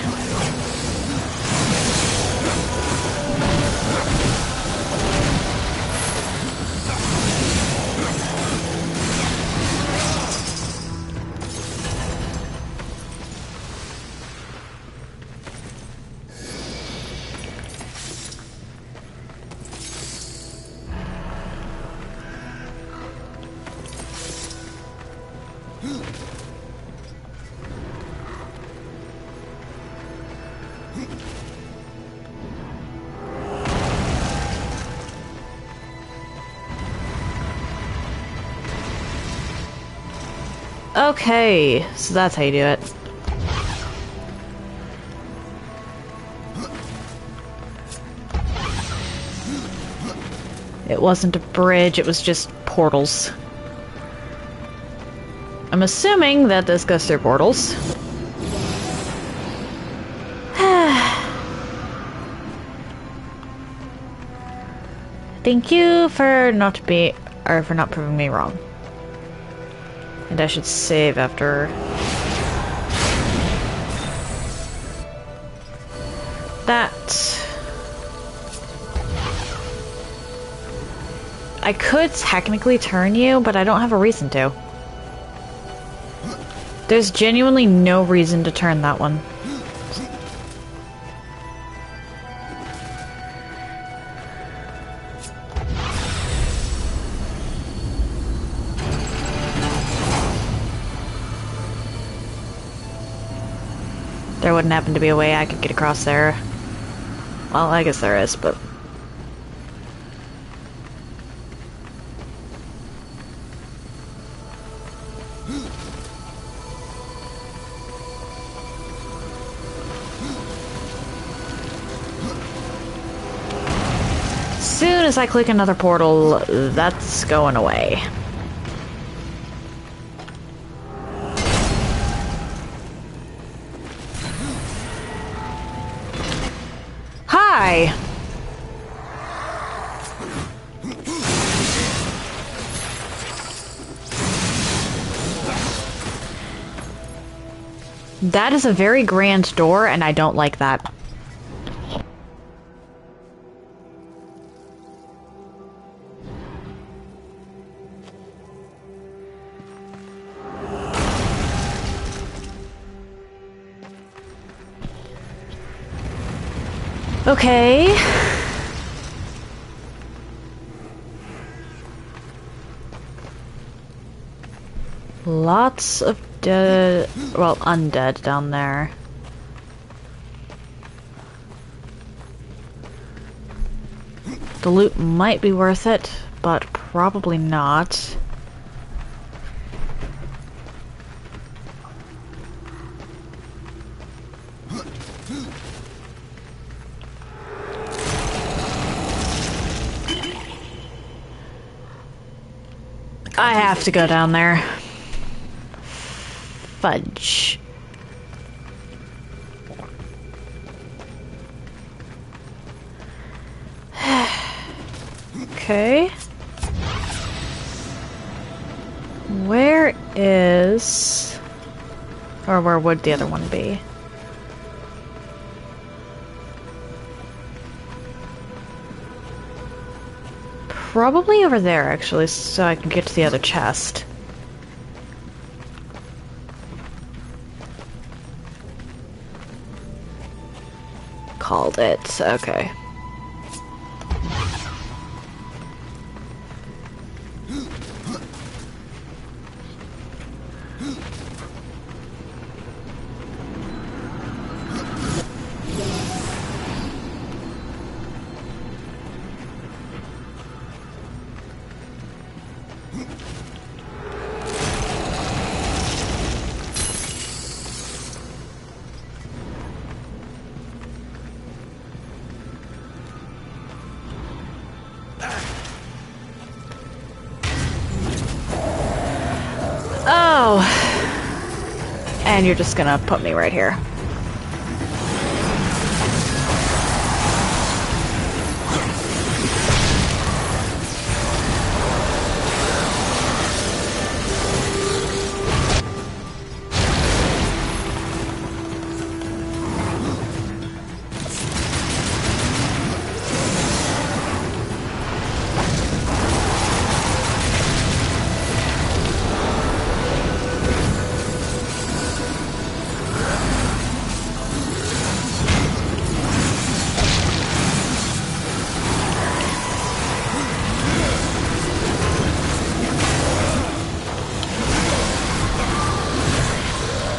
Okay, so that's how you do it. It wasn't a bridge, it was just portals. I'm assuming that this goes through portals. Thank you for not proving me wrong. And I should save after that. I could technically turn you, but I don't have a reason to. There's genuinely no reason to turn that one. There wouldn't happen to be a way I could get across there. Well, I guess there is, but... As soon as I click another portal, that's going away. Hi! That is a very grand door, and I don't like that. Okay. Lots of dead, well, undead down there. The loot might be worth it, but probably not. I have to go down there. Fudge. Okay. Where is... or where would the other one be? Probably over there, actually, so I can get to the other chest. Called it. Okay. Oh. And you're just gonna put me right here.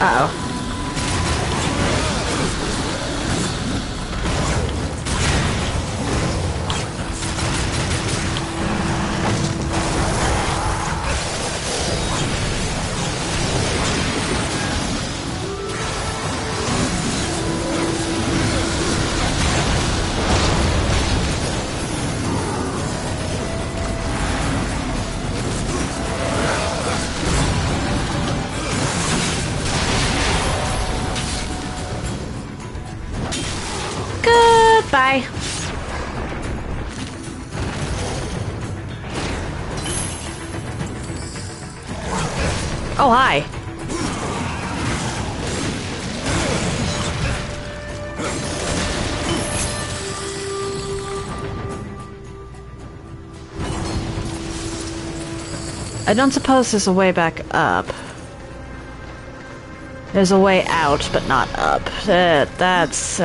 Uh-oh. Goodbye. Oh, hi. I don't suppose there's a way back up. There's a way out, but not up. That's,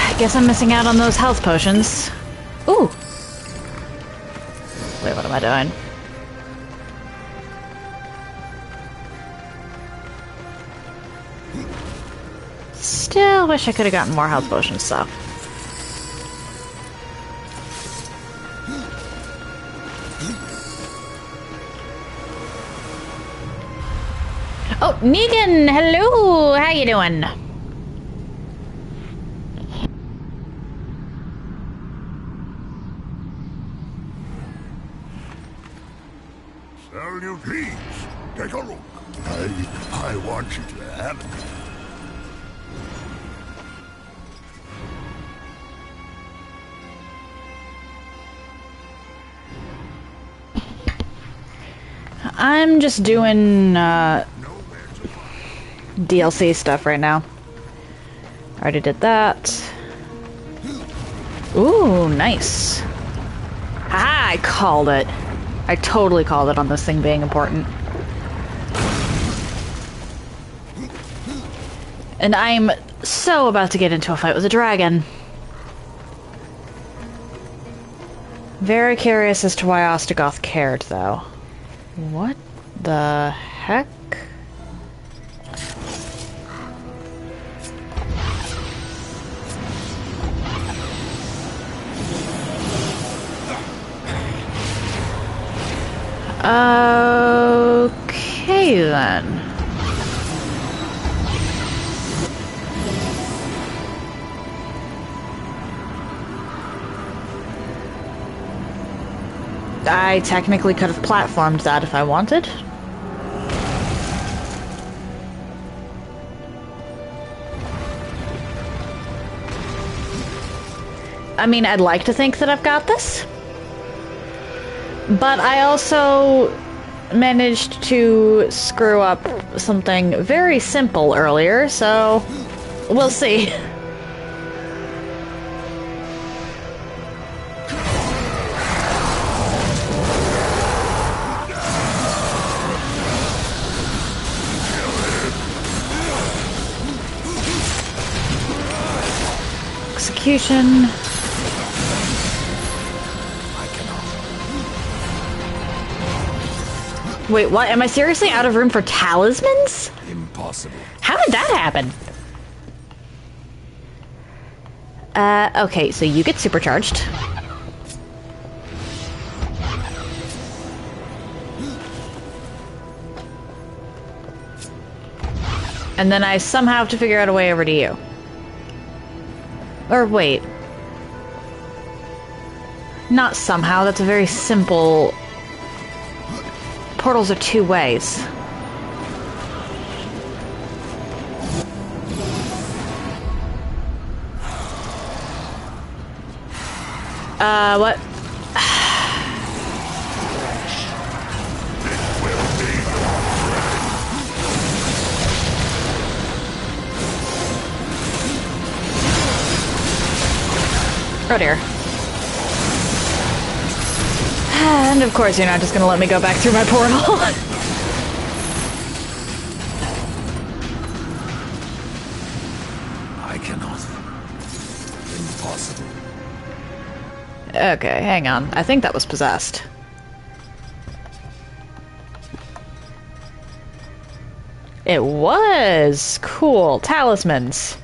I guess I'm missing out on those health potions. Ooh! Wait, what am I doing? Still wish I could have gotten more health potions, though. Oh, Negan! Hello! How you doing? Please, take a look. I want you to have it. I'm just doing, DLC stuff right now. Already did that. Ooh, nice. Haha, I called it. I totally called it on this thing being important. And I'm so about to get into a fight with a dragon. Very curious as to why Ostrogoth cared, though. What the heck? Okay, then. I technically could have platformed that if I wanted. I mean, I'd like to think that I've got this. But I also managed to screw up something very simple earlier, so we'll see. Execution. Wait, what? Am I seriously out of room for talismans? Impossible. How did that happen? Okay, so you get supercharged. And then I somehow have to figure out a way over to you. Or wait. Not somehow, that's a very simple... Portals are two ways. What? Oh dear. And of course you're not just gonna let me go back through my portal. I cannot. Impossible. Okay, hang on. I think that was possessed. It was! Cool. Talismans.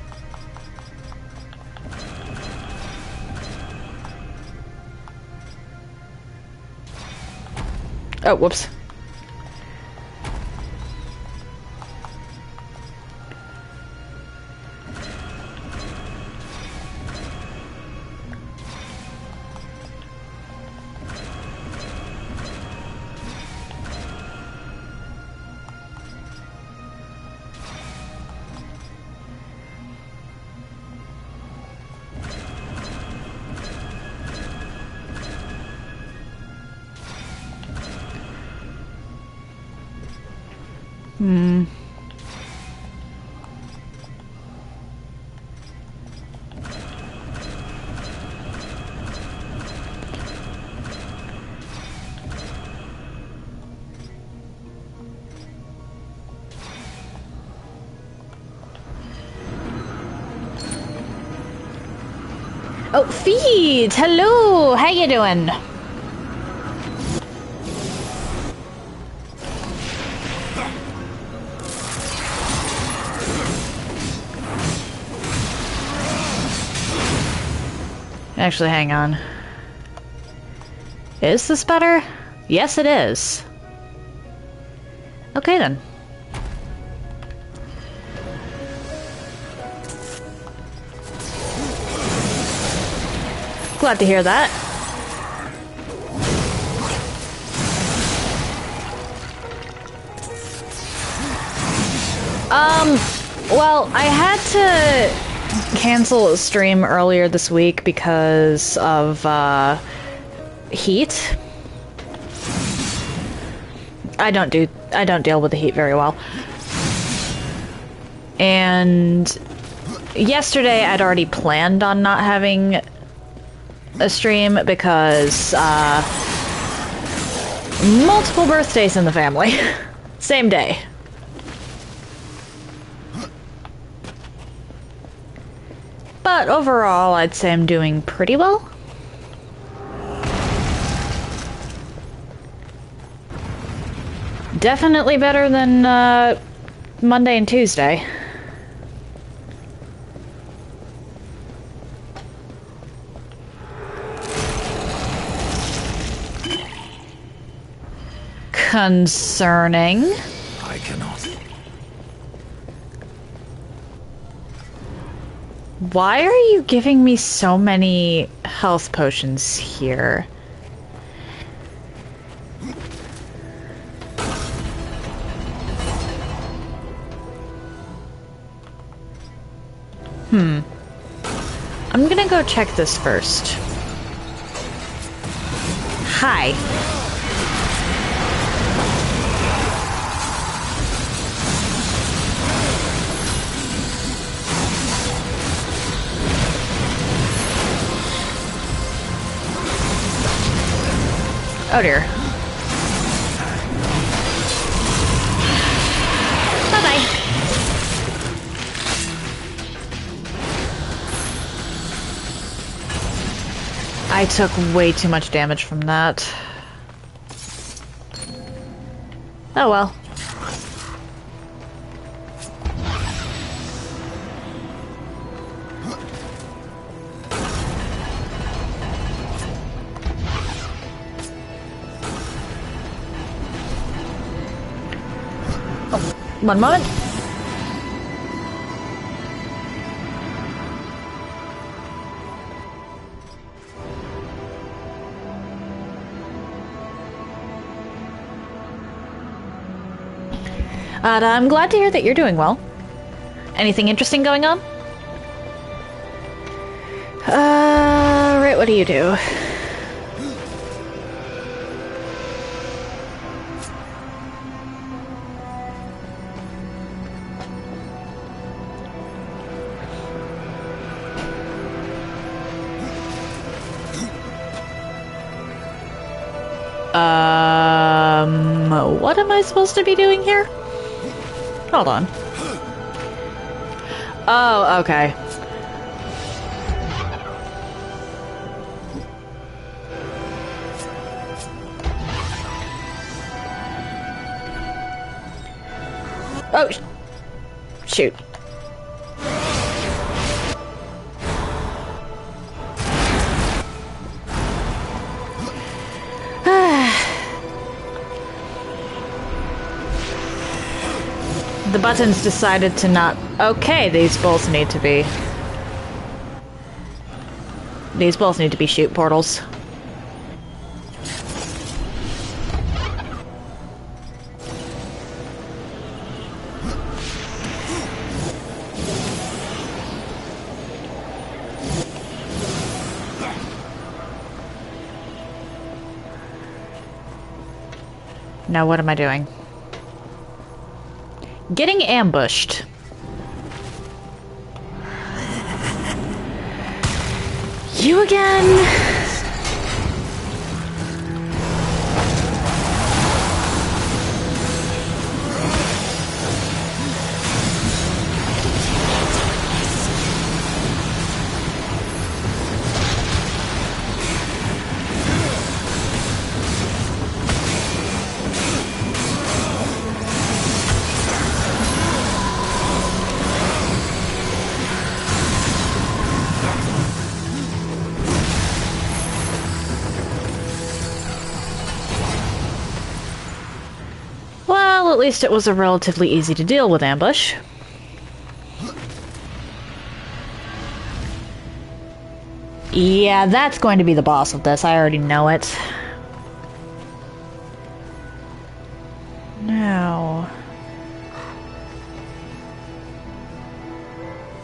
Oh, whoops. Oh, Feed! Hello! How you doing? Actually, hang on. Is this better? Yes, it is. Okay, then. Glad to hear that. Well, I had to cancel a stream earlier this week because of, heat. I don't deal with the heat very well. And yesterday I'd already planned on not having a stream because, multiple birthdays in the family. Same day. But overall, I'd say I'm doing pretty well. Definitely better than, Monday and Tuesday. Concerning. I cannot. Why are you giving me so many health potions here? I'm gonna go check this first. Hi. Oh dear. Bye-bye. I took way too much damage from that. Oh well. One moment. I'm glad to hear that you're doing well. Anything interesting going on? Right, what do you do? What am I supposed to be doing here? Hold on. Oh, okay. Oh, shoot. The buttons decided to not... Okay, these both need to be... These both need to be shoot portals. Now what am I doing? Getting ambushed. You again? Well, at least it was a relatively easy to deal with ambush. Yeah, that's going to be the boss of this. I already know it. Now...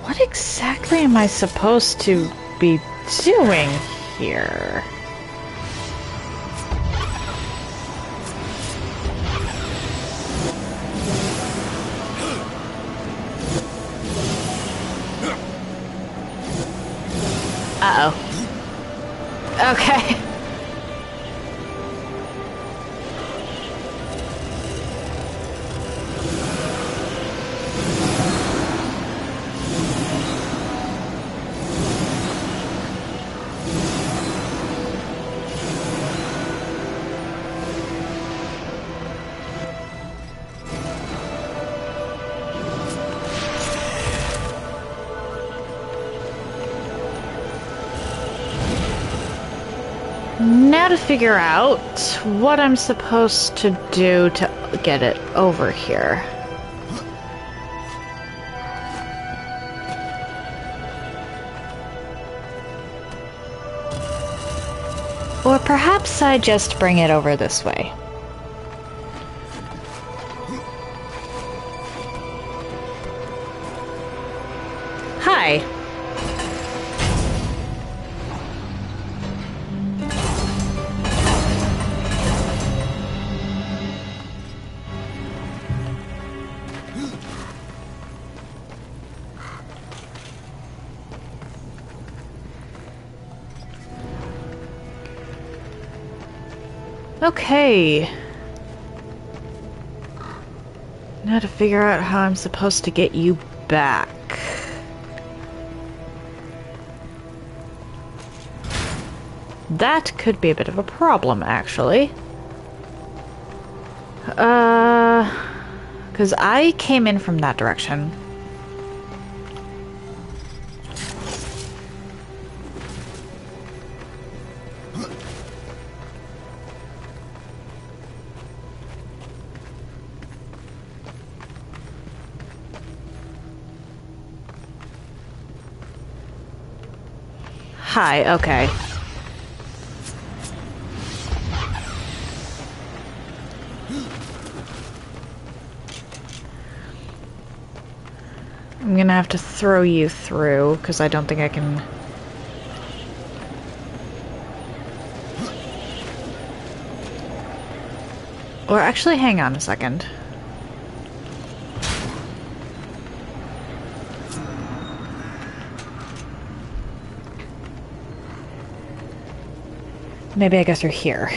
what exactly am I supposed to be doing here? Uh-oh. Okay. Now to figure out what I'm supposed to do to get it over here. Or perhaps I just bring it over this way. Hi. Okay. Now to figure out how I'm supposed to get you back. That could be a bit of a problem, actually. Because I came in from that direction. Hi, okay. I'm gonna have to throw you through, because I don't think I can... Or actually, hang on a second. Maybe I go through here.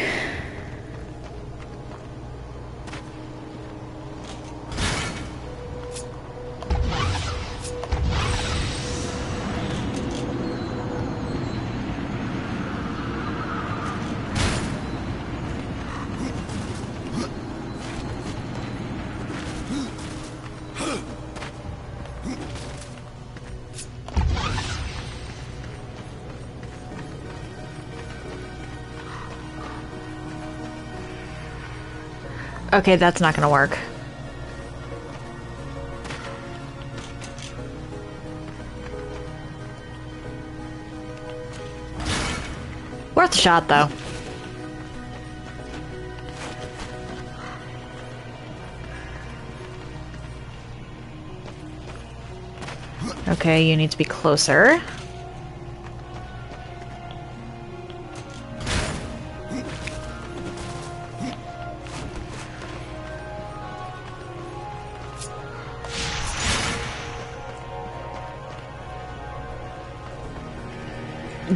Okay, that's not gonna work. Worth a shot, though. Okay, you need to be closer.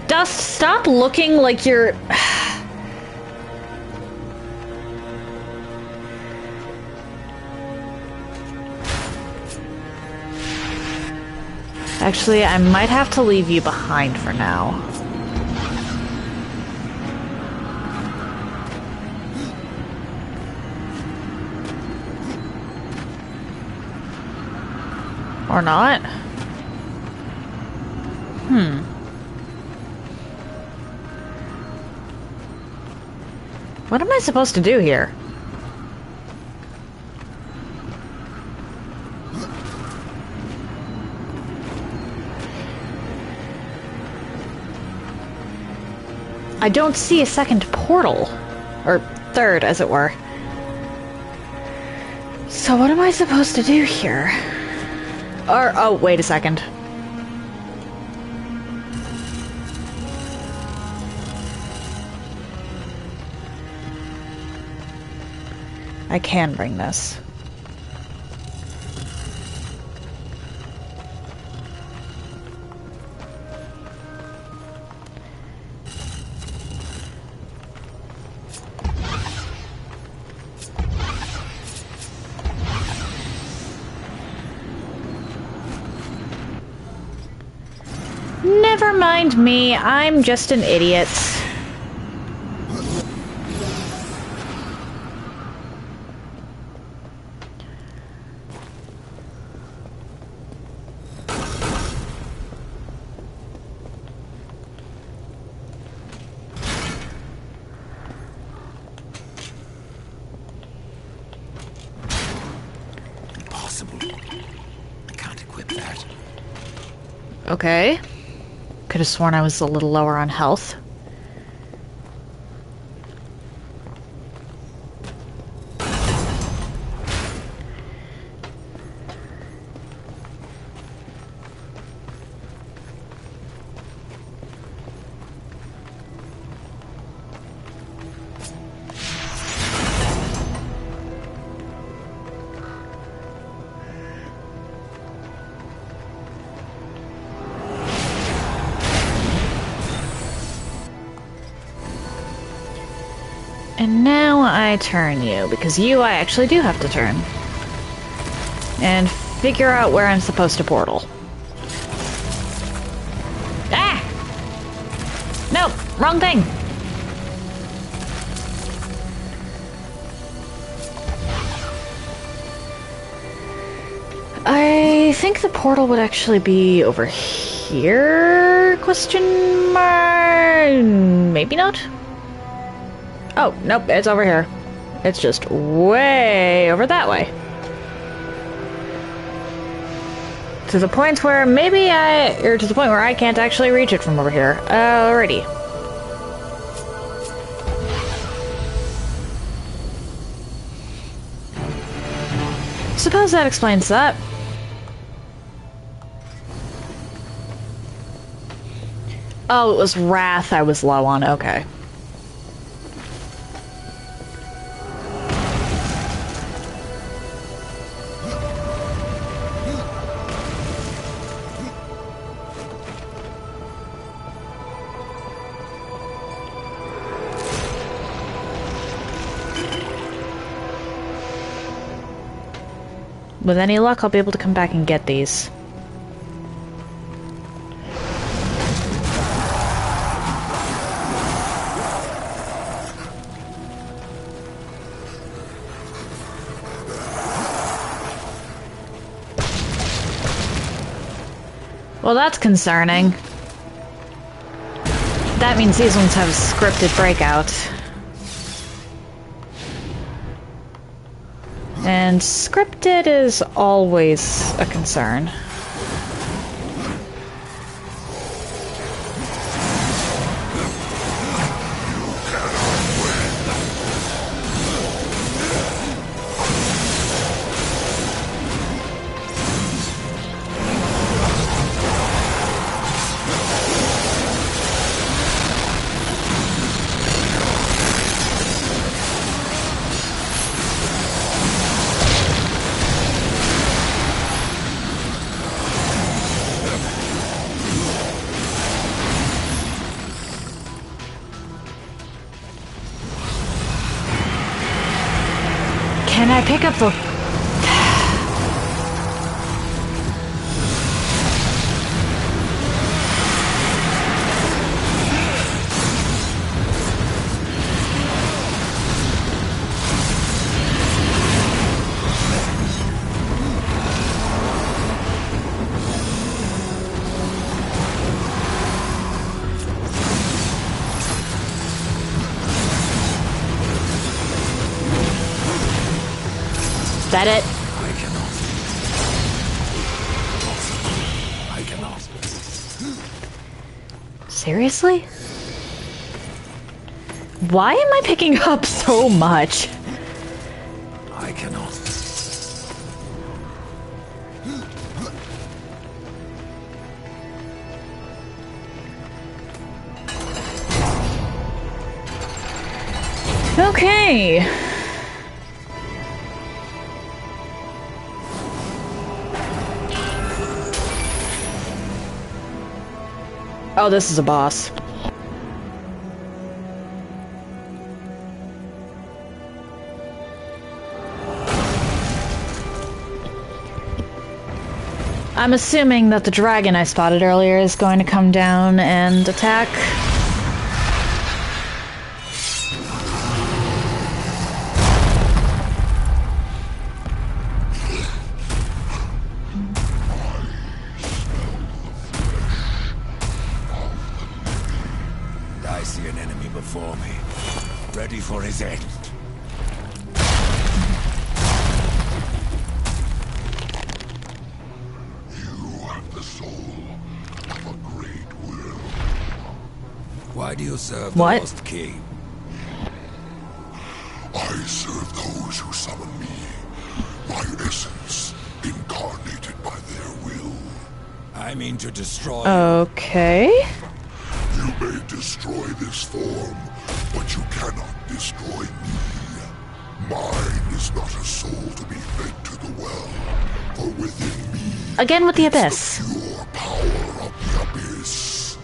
Dust, stop looking like you're... Actually, I might have to leave you behind for now. Or not? What am I supposed to do here? I don't see a second portal. Or third, as it were. So what am I supposed to do here? Or, oh, wait a second. I can bring this. Never mind me, I'm just an idiot. Okay. Could have sworn I was a little lower on health. And now I turn you, because you I actually do have to turn. And figure out where I'm supposed to portal. Ah! Nope, wrong thing! I think the portal would actually be over here? Question mark? Maybe not? Oh, nope, it's over here. It's just way over that way. To the point where maybe to the point where I can't actually reach it from over here. Alrighty. Suppose that explains that. Oh, it was Wrath I was low on, okay. With any luck, I'll be able to come back and get these. Well, that's concerning. That means these ones have a scripted breakout. And scripted is always a concern. Can I pick up the... Is that it? I cannot. Seriously? Why am I picking up so much? I cannot. Okay. Oh, this is a boss. I'm assuming that the dragon I spotted earlier is going to come down and attack. I see an enemy before me, ready for his end. You have the soul of a great will. Why do you serve What? the Lost King? I serve those who summon me, my essence incarnated by their will. I mean to destroy Okay. You may destroy this form, but you cannot destroy me. Mine is not a soul to be fed to the well, for within me Again with the is abyss. the pure power of the abyss.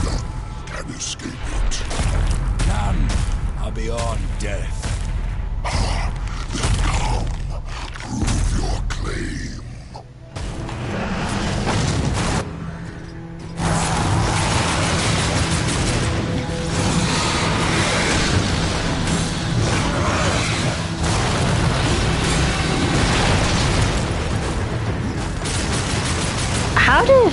None can escape it. None are beyond death. Then come, prove your claim. How did...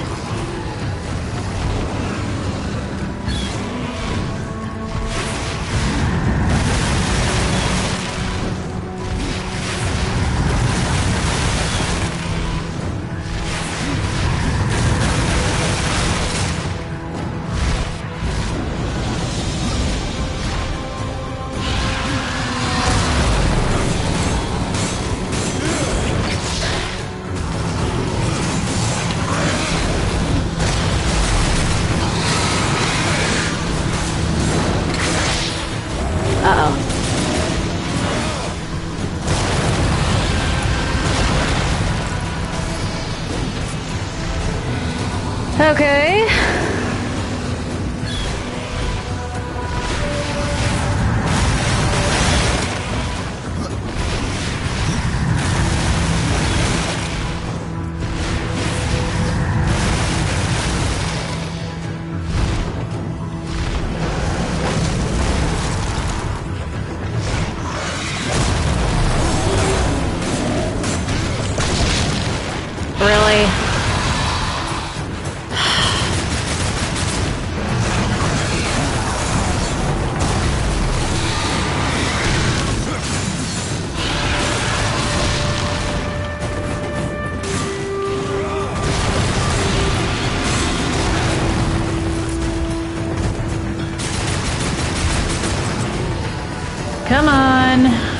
Come on.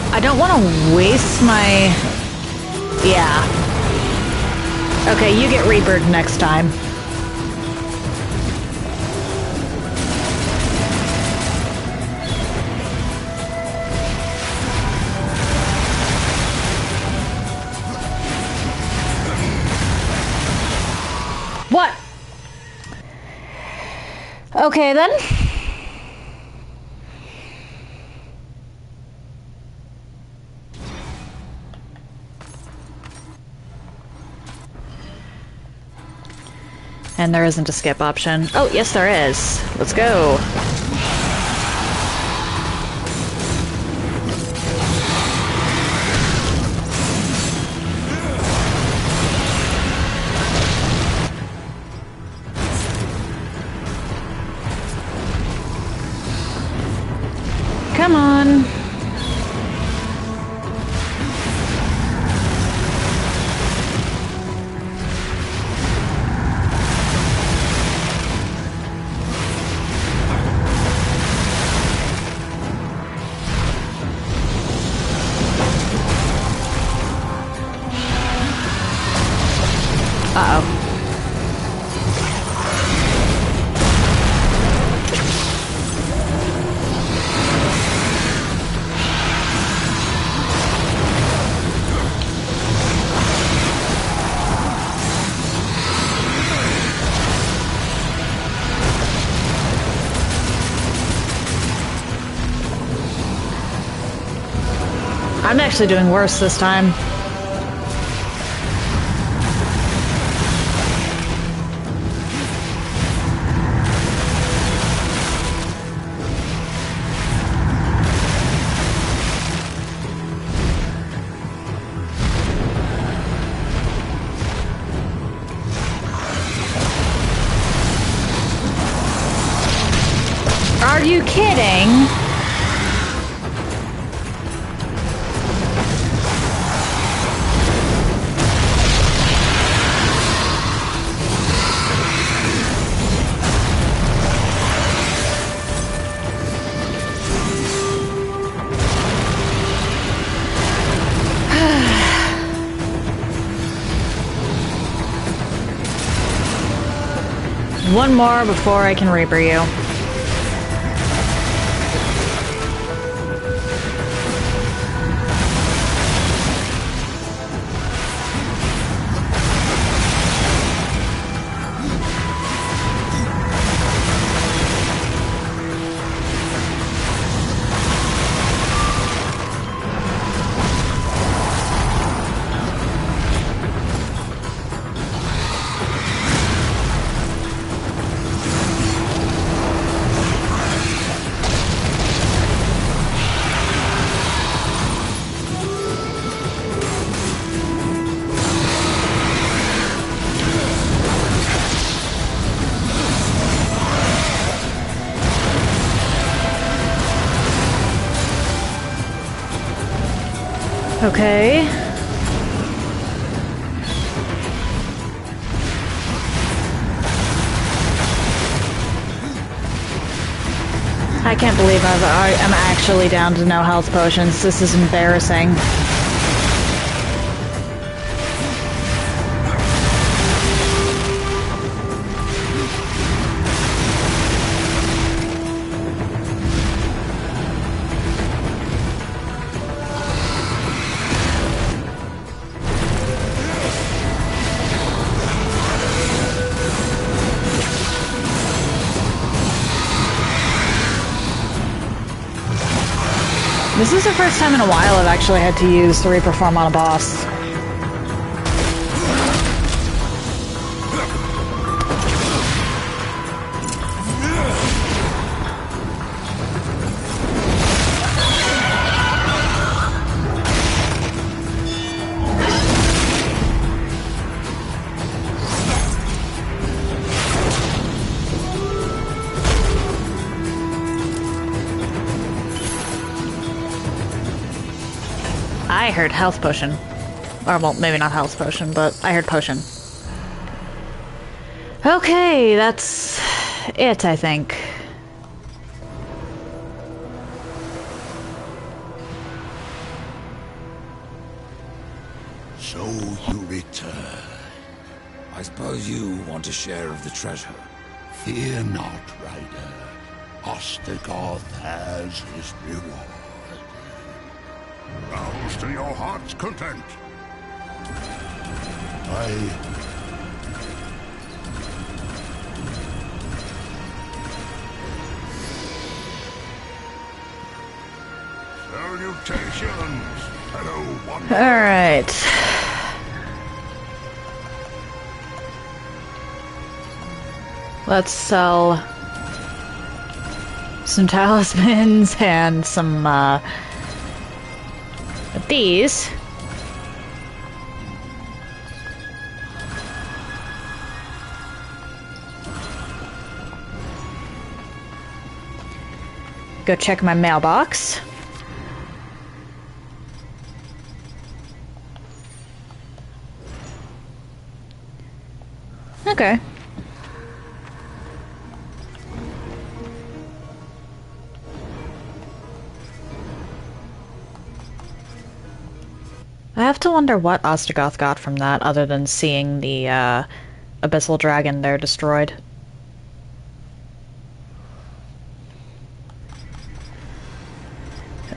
I don't want to waste my... Yeah. Okay, you get Reapered next time. What? Okay, then. And there isn't a skip option. Oh, yes there is. Let's go. Come on. Uh-oh. I'm actually doing worse this time. Are you kidding? One more before I can Reaper you. Okay. I can't believe I'm actually down to no health potions. This is embarrassing. This is the first time in a while I've actually had to use the Reperform on a boss. I heard health potion. Or, well, maybe not health potion, but I heard potion. Okay, that's it, I think. So you return. I suppose you want a share of the treasure. Fear not, Rider. Ostagoth has his reward. Rouse to your heart's content. Salutations, hello one. Alright. Let's sell some talismans and some, these. Go check my mailbox. Okay. I have to wonder what Ostagoth got from that, other than seeing the, Abyssal Dragon there destroyed.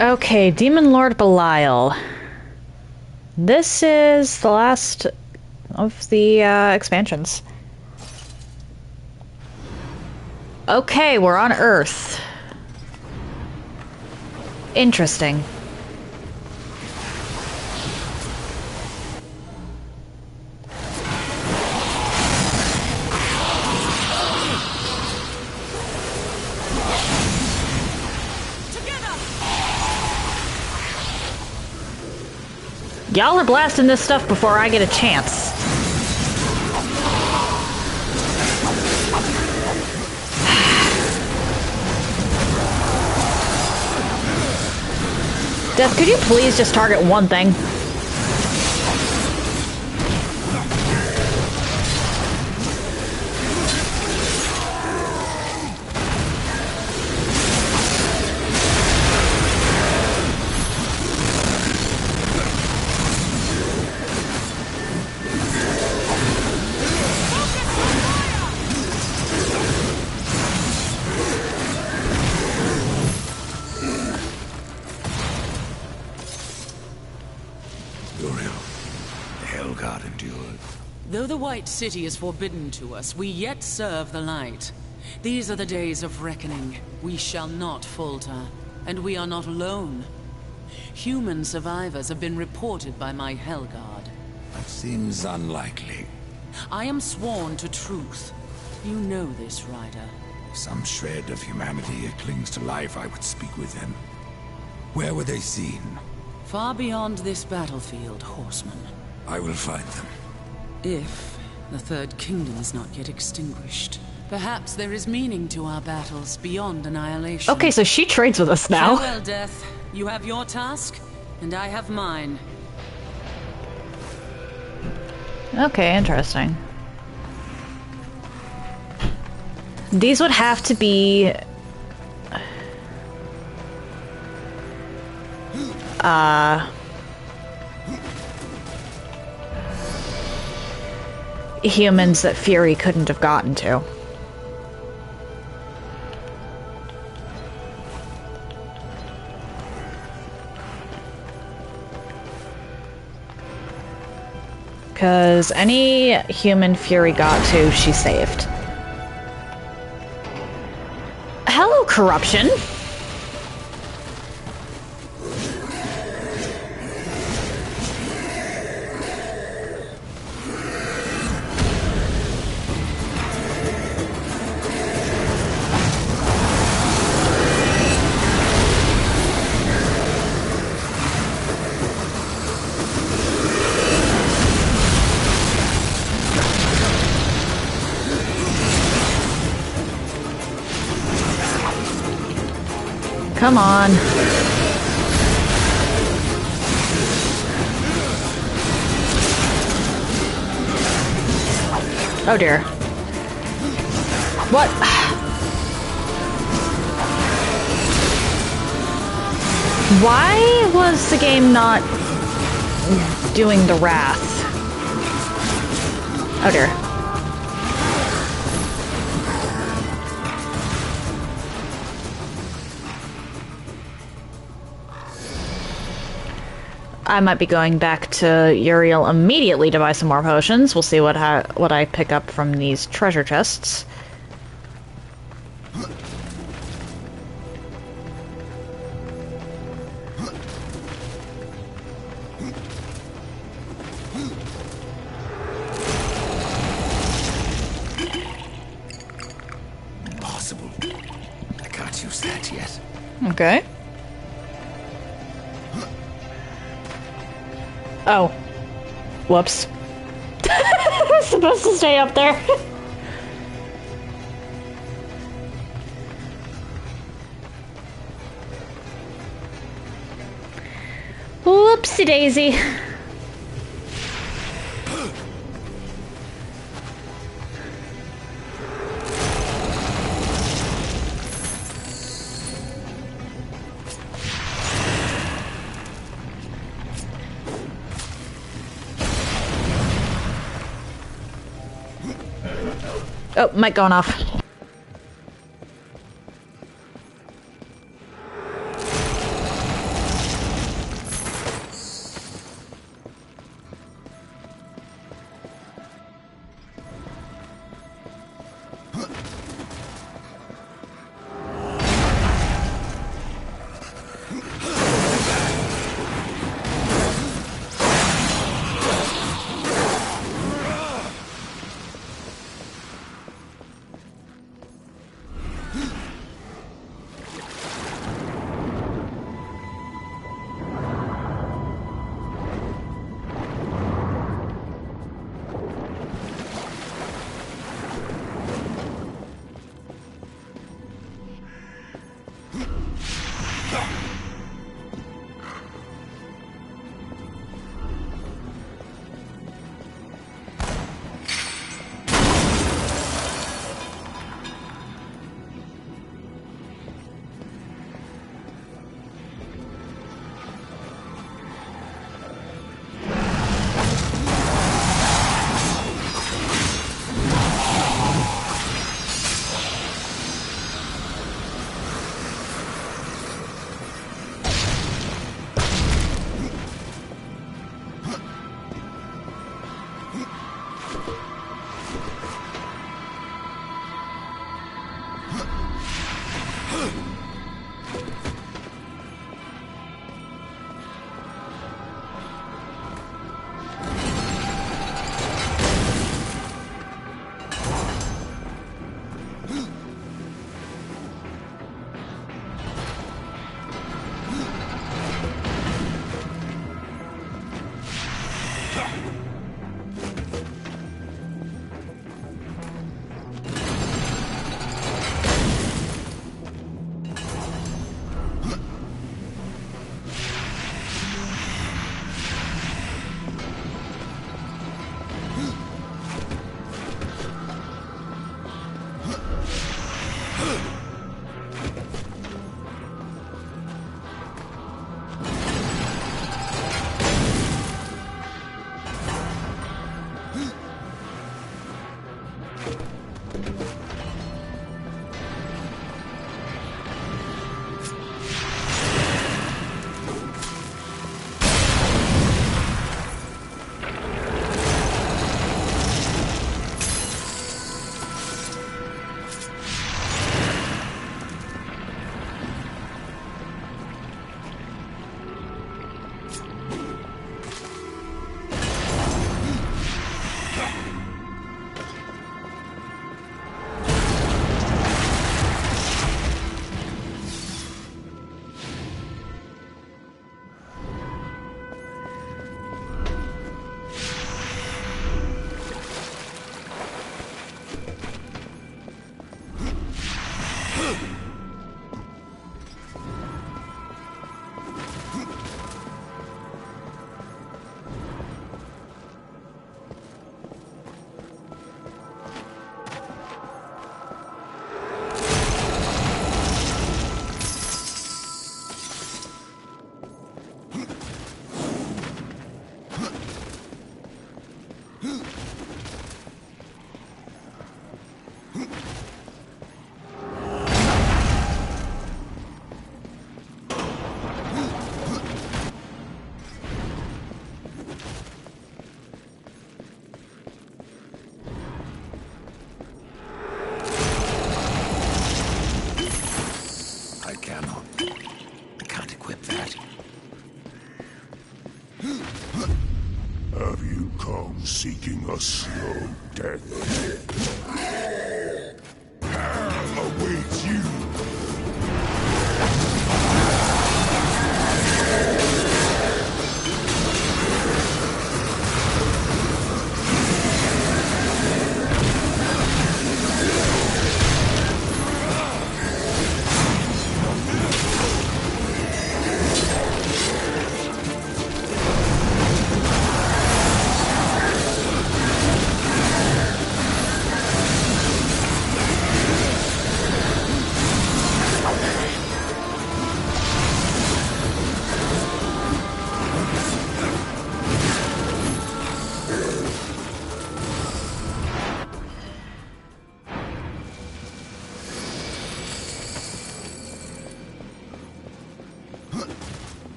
Okay, Demon Lord Belial. This is the last of the, expansions. Okay, we're on Earth. Interesting. Y'all are blasting this stuff before I get a chance. Death, could you please just target one thing? Though the White City is forbidden to us, we yet serve the light. These are the days of reckoning. We shall not falter. And we are not alone. Human survivors have been reported by my Hellguard. That seems unlikely. I am sworn to truth. You know this, Ryder. If some shred of humanity clings to life, I would speak with them. Where were they seen? Far beyond this battlefield, horseman. I will find them. If the Third Kingdom is not yet extinguished. Perhaps there is meaning to our battles beyond annihilation. Okay, so she trades with us now. Farewell, Death. You have your task, and I have mine. Okay, interesting. These would have to be... humans that Fury couldn't have gotten to. Because any human Fury got to, she saved. Hello, corruption! Come on. Oh dear. What? Why was the game not doing the wrath? Oh dear. I might be going back to Uriel immediately to buy some more potions. We'll see what I pick up from these treasure chests. Impossible. I can't use that yet. Okay. Oh. Whoops. I was supposed to stay up there. Whoopsie daisy. Oh, mic going off. I can't equip that. Have you come seeking a slow death? Hell awaits you!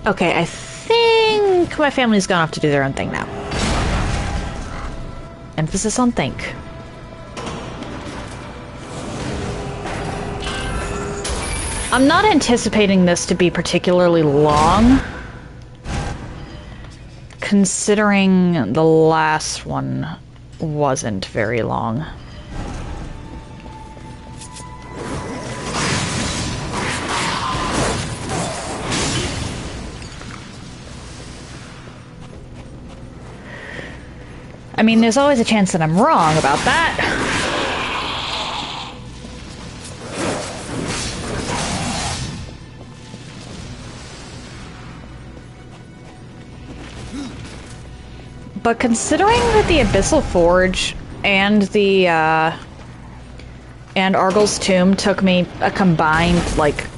Okay, I think my family's gone off to do their own thing now. Emphasis on think. I'm not anticipating this to be particularly long, considering the last one wasn't very long. I mean, there's always a chance that I'm wrong about that. But considering that the Abyssal Forge and the, and Argyl's Tomb took me a combined, like,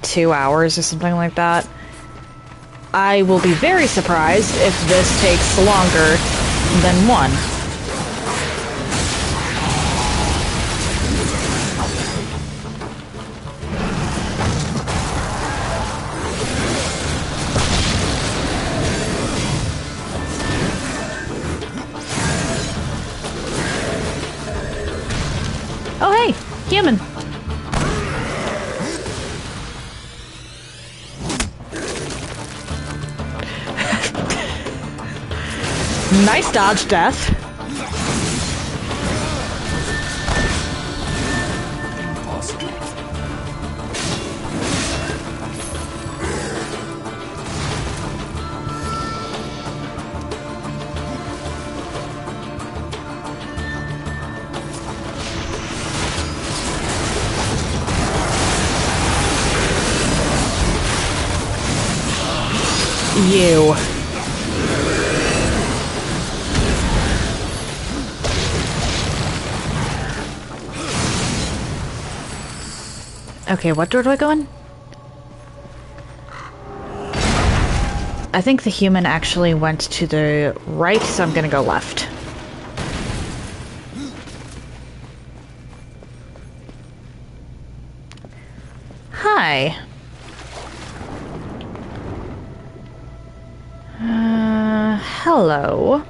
2 hours or something like that, I will be very surprised if this takes longer than one. Oh hey, human. Nice dodge, death. Impossible. You. Okay, what door do I go in? I think the human actually went to the right, so I'm gonna go left. Hi. Hello.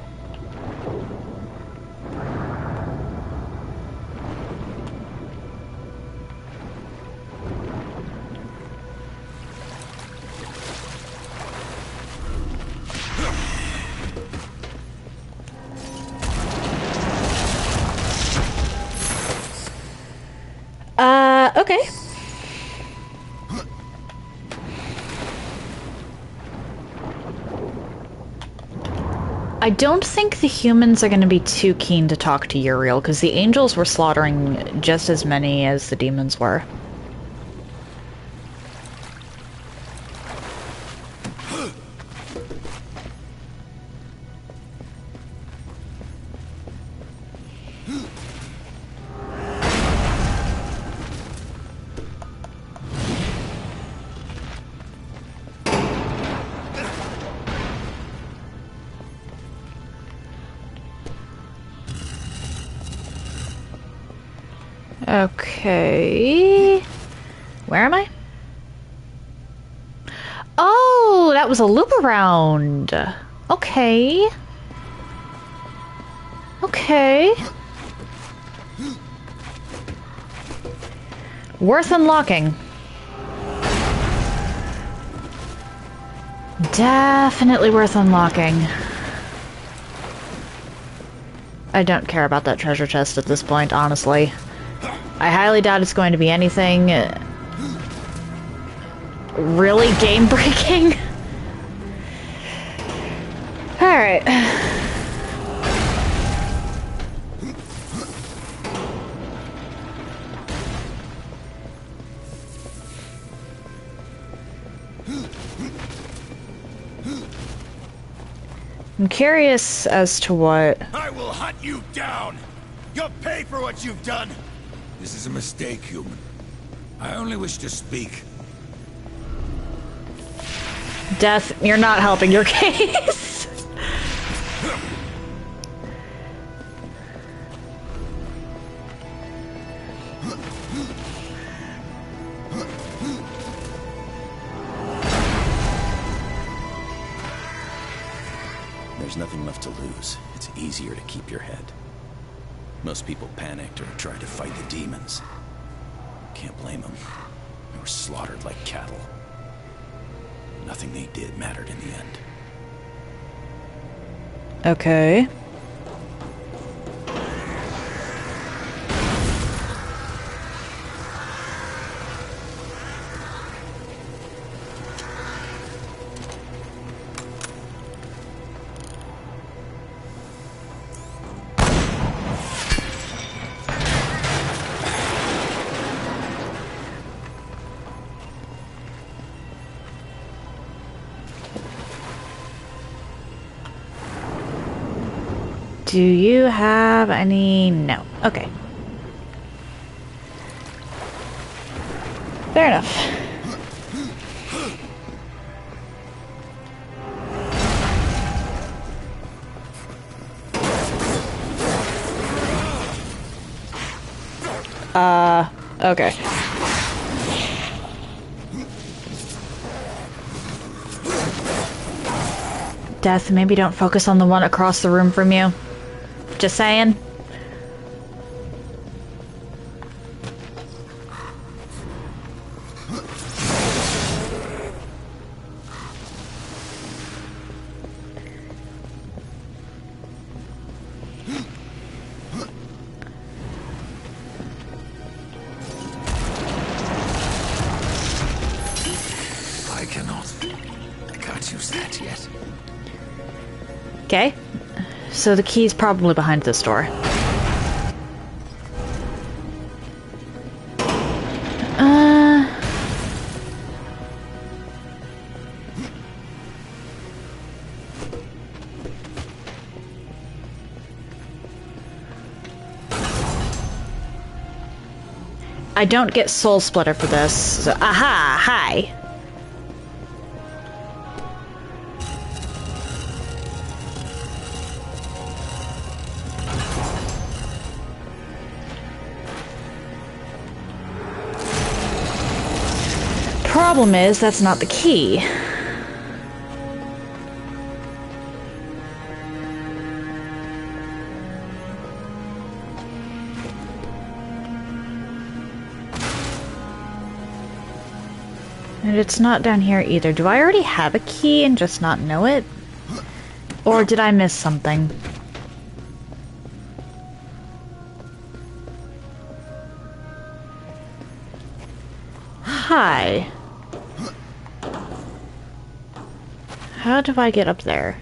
Okay. I don't think the humans are going to be too keen to talk to Uriel, because the angels were slaughtering just as many as the demons were. Okay. Where am I? Oh, that was a loop around. Okay. Okay. Worth unlocking. Definitely worth unlocking. I don't care about that treasure chest at this point, honestly. I highly doubt it's going to be anything really game-breaking. Alright. I'm curious as to what... I will hunt you down! You'll pay for what you've done! This is a mistake, human. I only wish to speak. Death, you're not helping your case. There's nothing left to lose. It's easier to keep your head. Most people panicked or tried to fight the demons. Can't blame them. They were slaughtered like cattle. Nothing they did mattered in the end. Okay. Do you have any? No. Okay. Fair enough. Okay. Death, maybe don't focus on the one across the room from you. Just saying. I cannot. I can't use that yet. Okay. So the key's probably behind this door. I don't get Soul Splitter for this. So, aha! Hi! Problem is, that's not the key. And it's not down here either. Do I already have a key and just not know it? Or did I miss something? Hi. How do I get up there?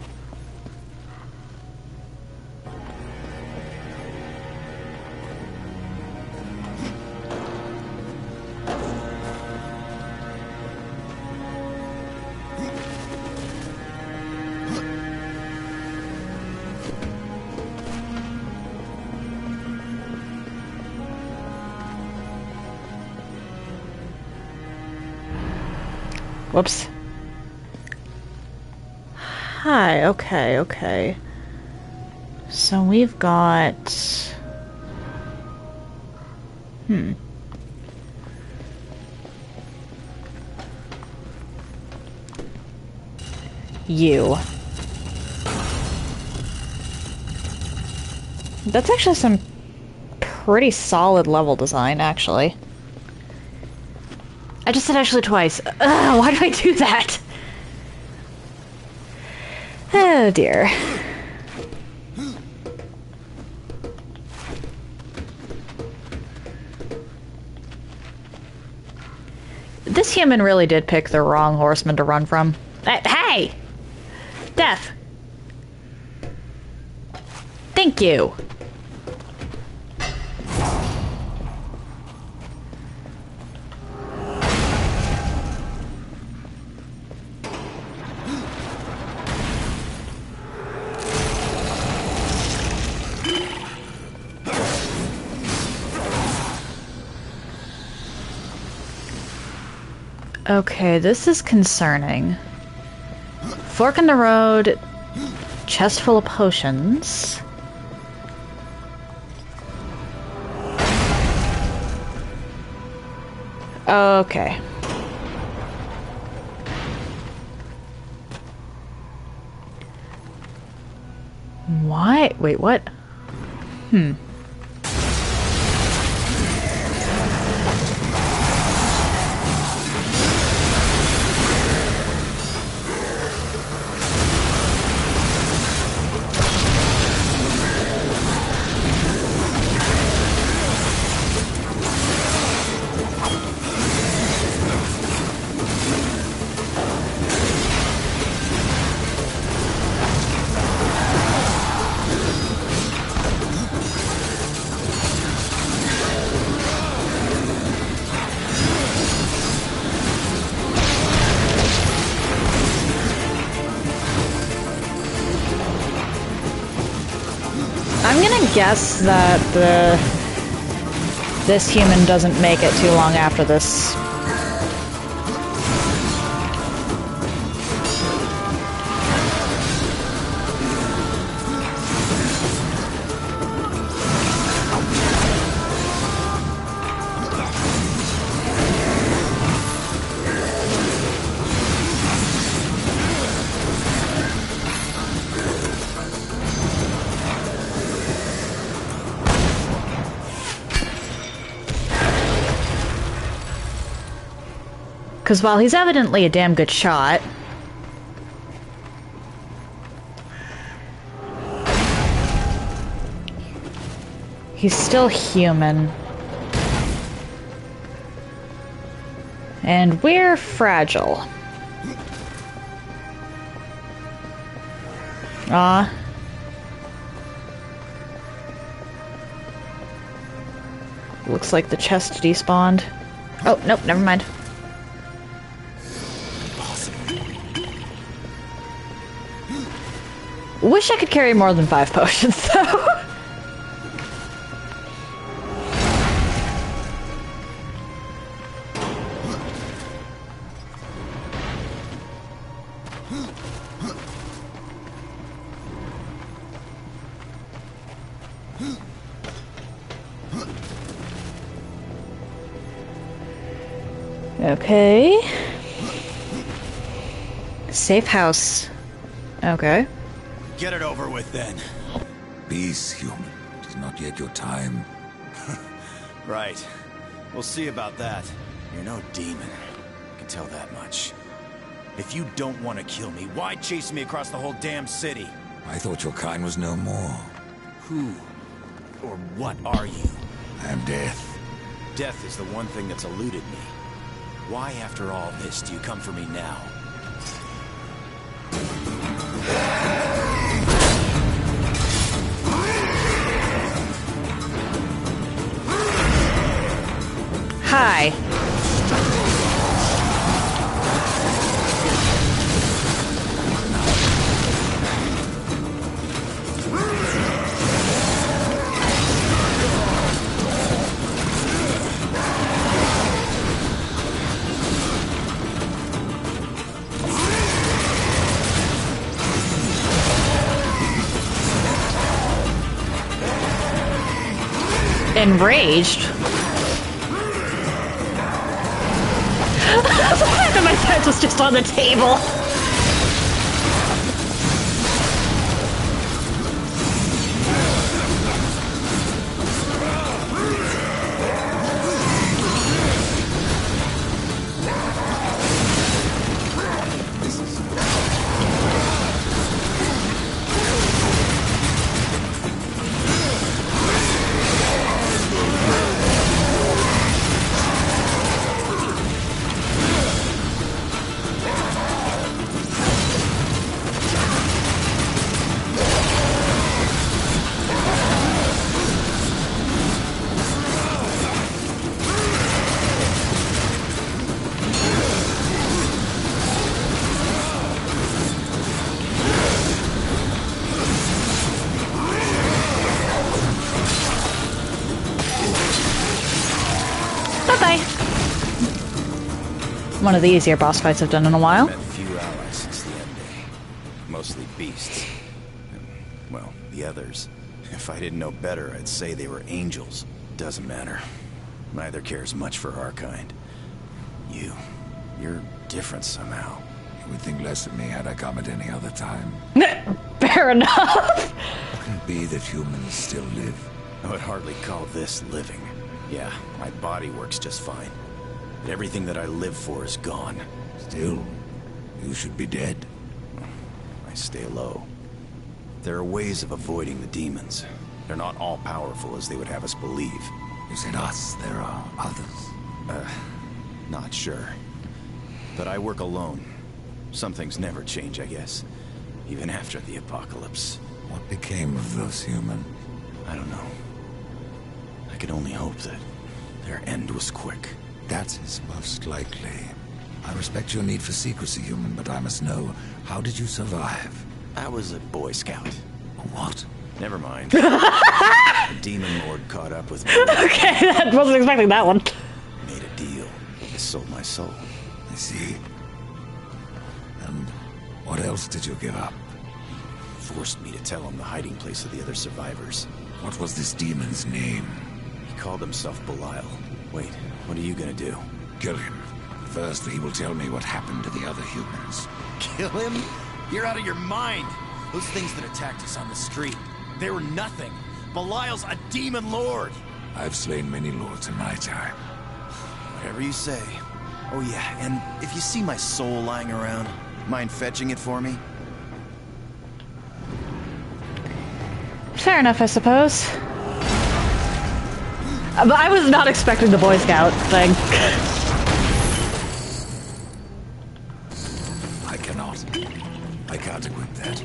Whoops. Hi, okay, okay. So we've got... You. That's actually some pretty solid level design, actually. I just said actually twice. Ugh, why do I do that? Oh dear. This human really did pick the wrong horseman to run from. Hey! Death! Thank you! Okay, this is concerning. Fork in the road, chest full of potions. Okay. Why? Wait, what? I'm gonna guess that this human doesn't make it too long after this. Because while he's evidently a damn good shot, he's still human. And we're fragile. Ah. Looks like the chest despawned. Oh, nope, never mind. Wish I could carry more than 5 potions, though. Okay. Safe house. Okay. Get it over with, then. Peace, human. It is not yet your time. Right. We'll see about that. You're no demon. I can tell that much. If you don't want to kill me, why chase me across the whole damn city? I thought your kind was no more. Who or what are you? I am death. Death is the one thing that's eluded me. Why, after all this, do you come for me now? Hi. Enraged? It was just on the table. One of the easier boss fights I've done in a while. Met few allies since the end day. Mostly beasts. And, well, the others. If I didn't know better, I'd say they were angels. Doesn't matter. Neither cares much for our kind. You're different somehow. You would think less of me had I come at any other time. Fair enough. Can it be that humans still live? I would hardly call this living. Yeah, my body works just fine. But everything that I live for is gone. Still, you should be dead. I stay low. There are ways of avoiding the demons. They're not all powerful as they would have us believe. You said us, there are others. Not sure. But I work alone. Some things never change, I guess. Even after the apocalypse. What became of those humans? I don't know. I could only hope that their end was quick. That is most likely. I respect your need for secrecy, human, but I must know, how did you survive? I was a Boy Scout. What? Never mind. The Demon Lord caught up with me. Okay, I wasn't expecting that one. Made a deal. He sold my soul. I see. And what else did you give up? Forced me to tell him the hiding place of the other survivors. What was this demon's name? He called himself Belial. Wait, what are you gonna do? Kill him. First, he will tell me what happened to the other humans. Kill him? You're out of your mind! Those things that attacked us on the street, they were nothing. Belial's a demon lord! I've slain many lords in my time. Whatever you say. Oh yeah, and if you see my soul lying around, mind fetching it for me? Fair enough, I suppose. But I was not expecting the Boy Scout thing. I cannot. I can't equip that.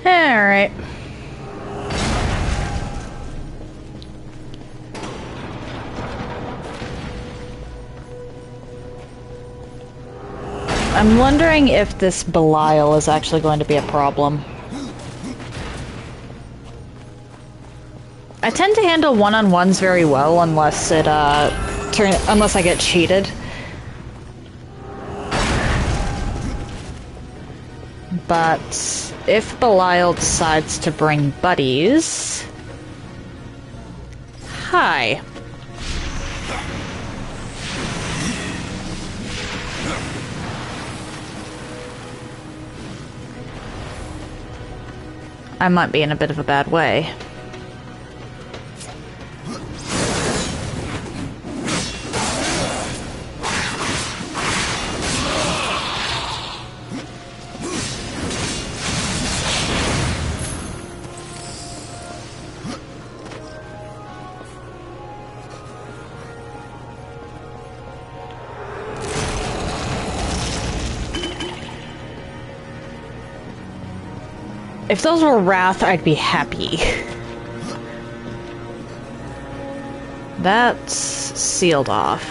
Alright. I'm wondering if this Belial is actually going to be a problem. I tend to handle one-on-ones very well unless it, unless I get cheated. But if Belial decides to bring buddies... Hi. I might be in a bit of a bad way. If those were Wrath, I'd be happy. That's sealed off.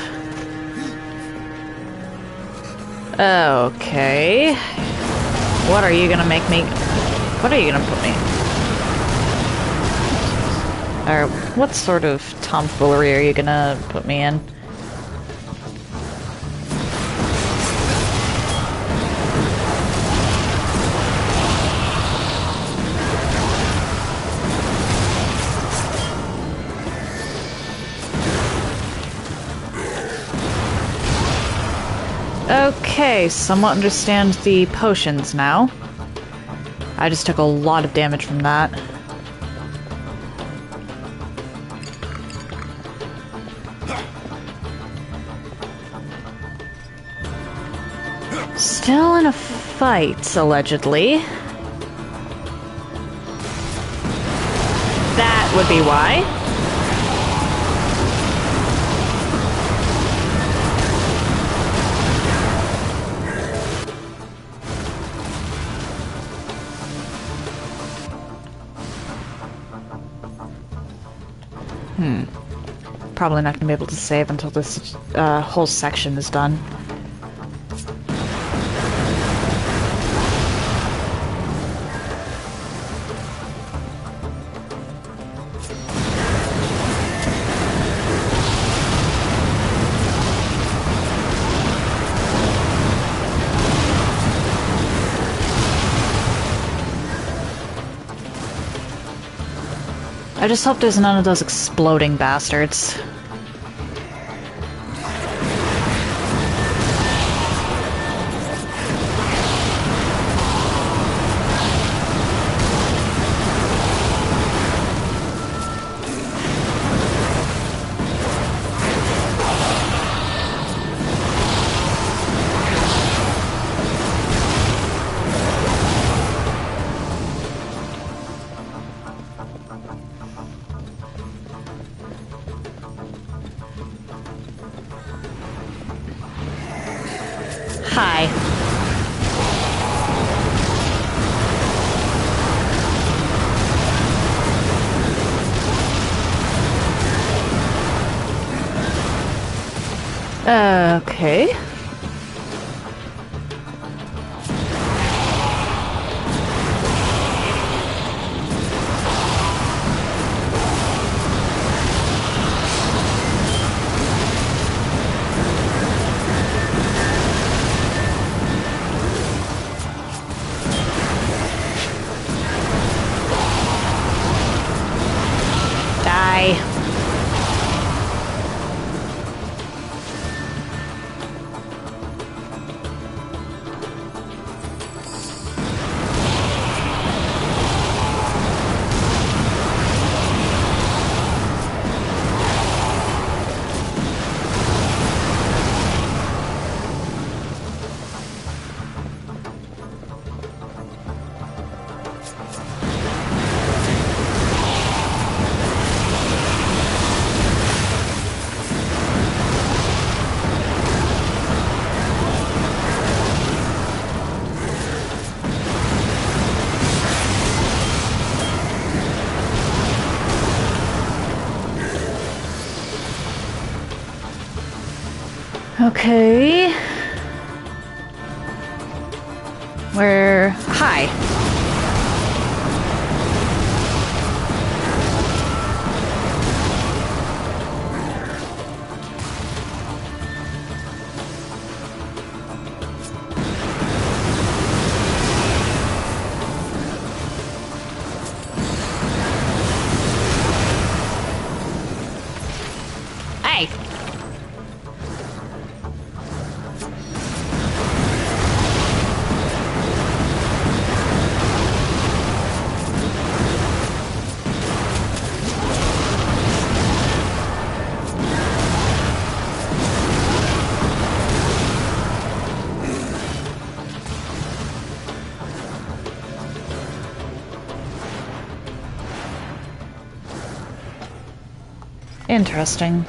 Okay. What are you gonna make me... What are you gonna put me... Or what sort of tomfoolery are you gonna put me in? Okay, somewhat understand the potions now. I just took a lot of damage from that. Still in a fight, allegedly. That would be why. Probably not going to be able to save until this whole section is done. I just hope there's none of those exploding bastards. Hi. Okay. Okay. Where... Hi. Hey! Interesting.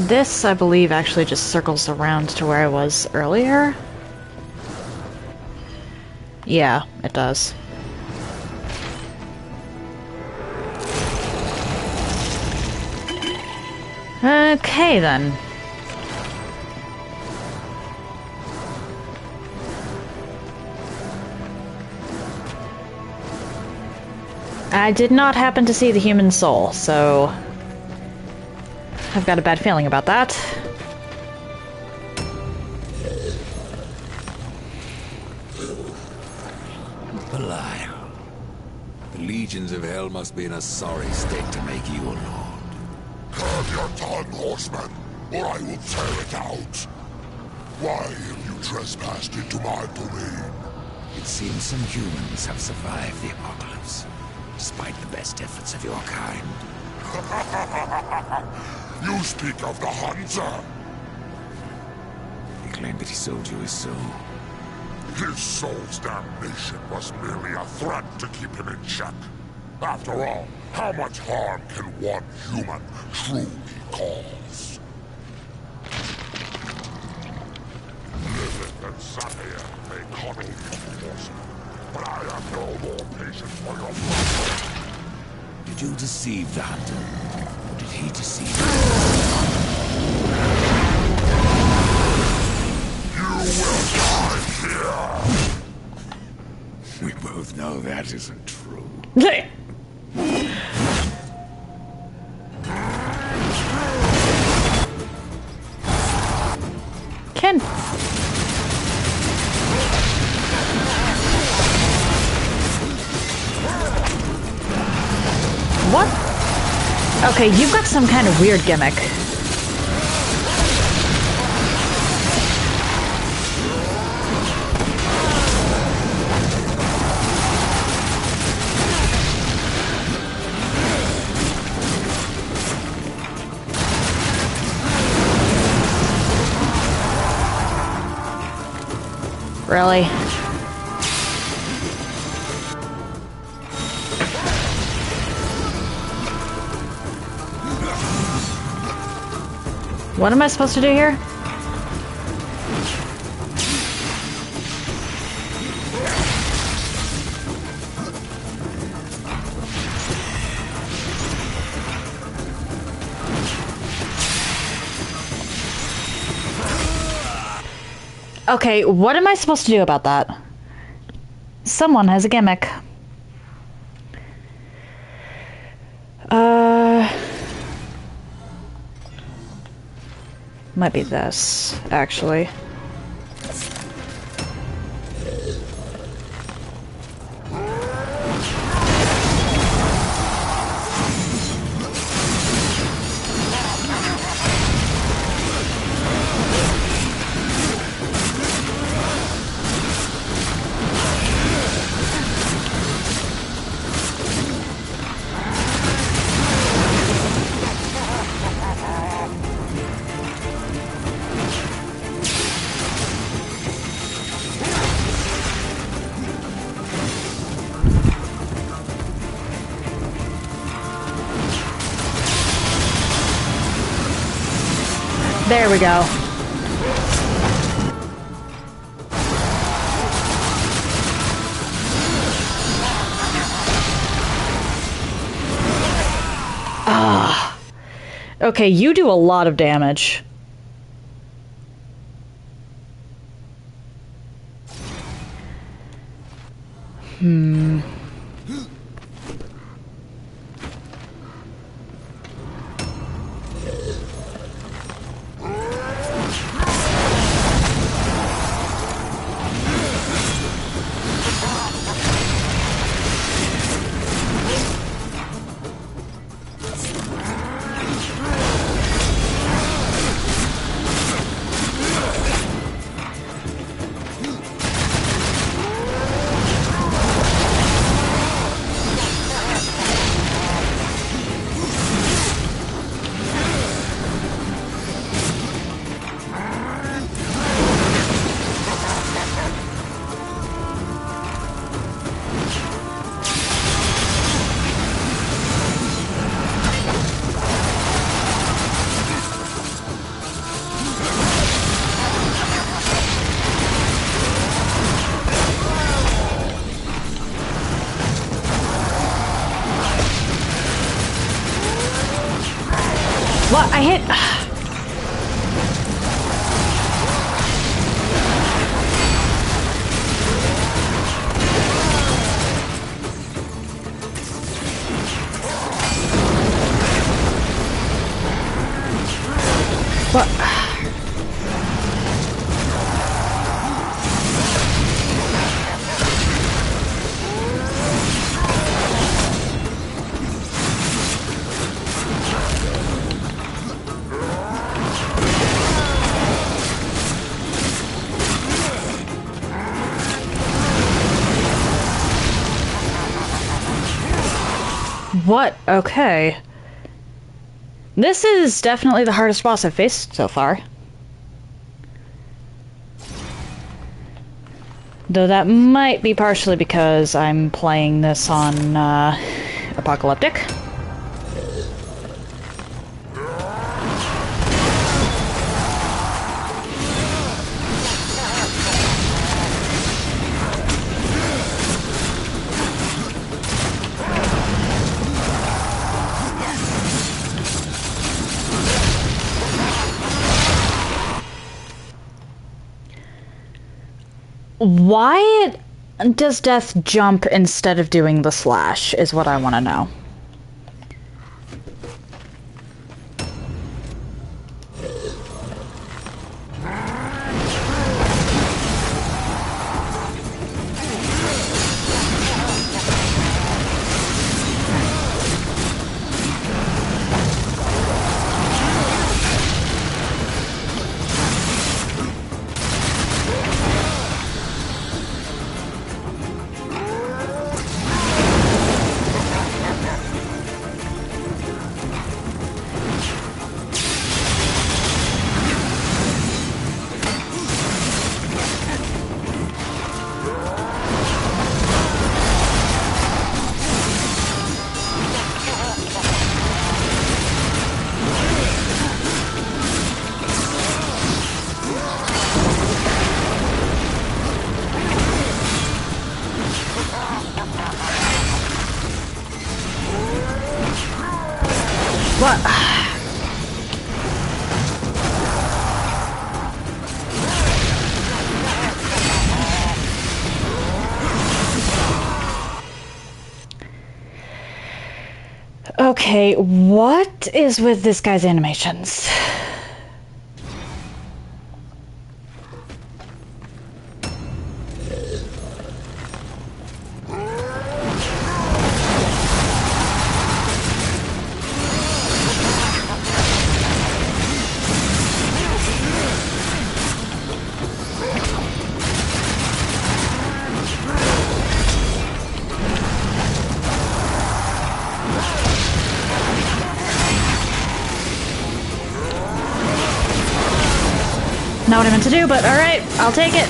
This, I believe, actually just circles around to where I was earlier. Yeah, it does. Okay, then. I did not happen to see the human soul, so I've got a bad feeling about that. Belial. The legions of hell must be in a sorry state to make you a lord. Curb your tongue, horseman, or I will tear it out. Why have you trespassed into my domain? It seems some humans have survived the apocalypse, despite the best efforts of your kind. You speak of the Hunter. He claimed that he sold you his soul. His soul's damnation was merely a threat to keep him in check. After all, how much harm can one human truly cause? Lilith and Satia may coddle you, horseman, but I have no more patience for your problem. Did you deceive the hunter? Or did he deceive you? You will die here! We both know that isn't true. Ken. What? Okay, you've got some kind of weird gimmick. Really? What am I supposed to do here? Okay, what am I supposed to do about that? Someone has a gimmick. Might be this, actually. There we go. Ah. Okay, you do a lot of damage. What? I hit... What? Okay. This is definitely the hardest boss I've faced so far. Though that might be partially because I'm playing this on Apocalyptic. Why does Death jump instead of doing the slash, is what I want to know. What? Okay, what is with this guy's animations? Not what I meant to do, but alright, I'll take it.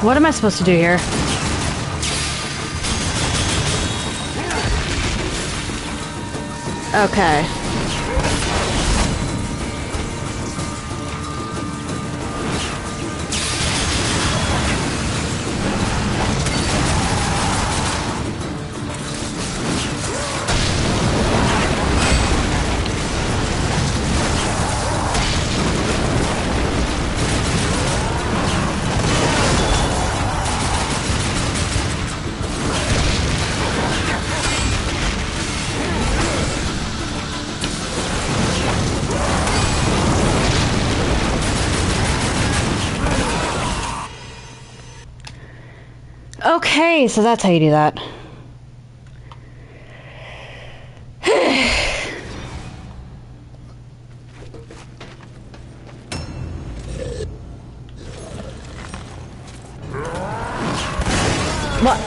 What am I supposed to do here? Okay. Okay, so that's how you do that. What?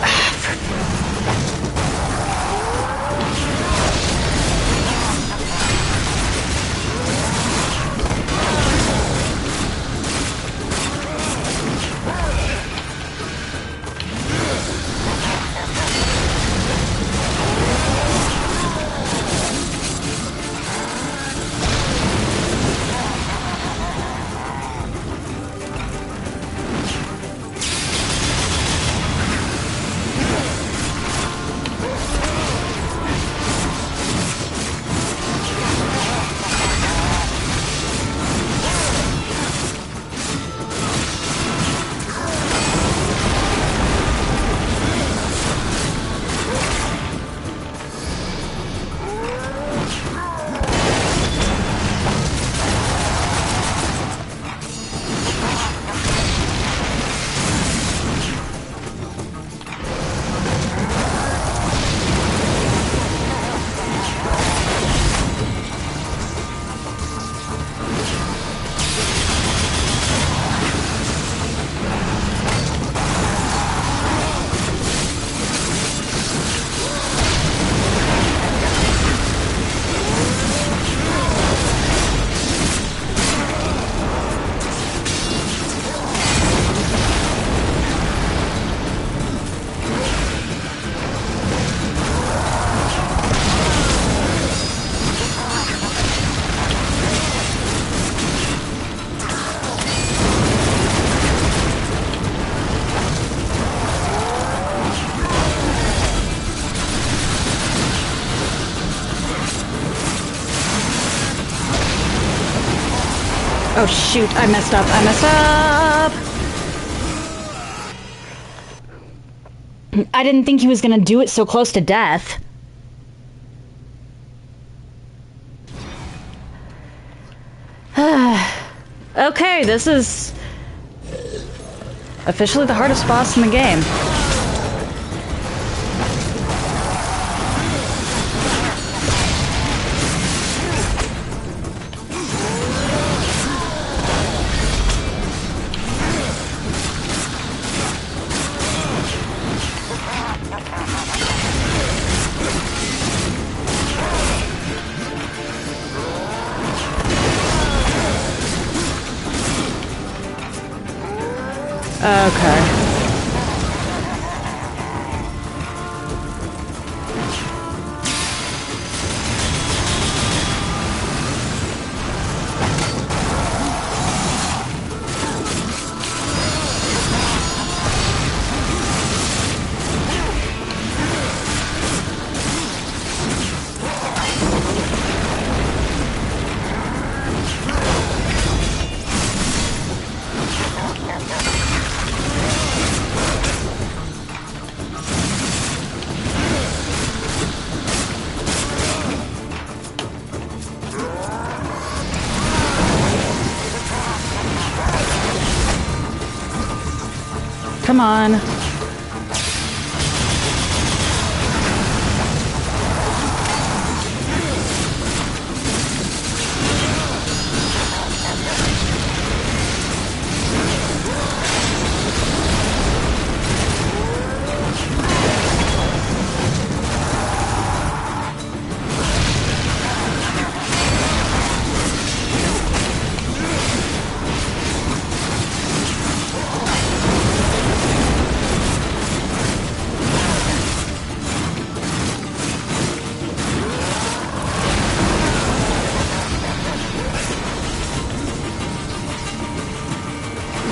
Oh shoot, I messed up, I messed up! I didn't think he was gonna do it so close to death. Okay, this is officially the hardest boss in the game. Okay. Come on.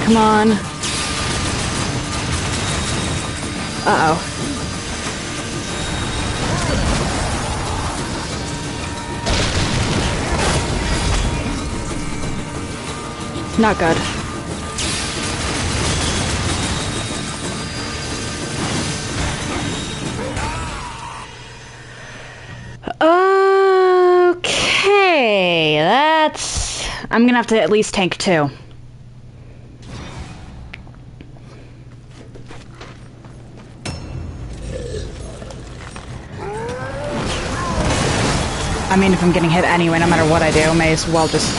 Come on. Uh-oh. Not good. Okay, that's... I'm gonna have to at least tank 2. I mean, if I'm getting hit anyway, no matter what I do, may as well just...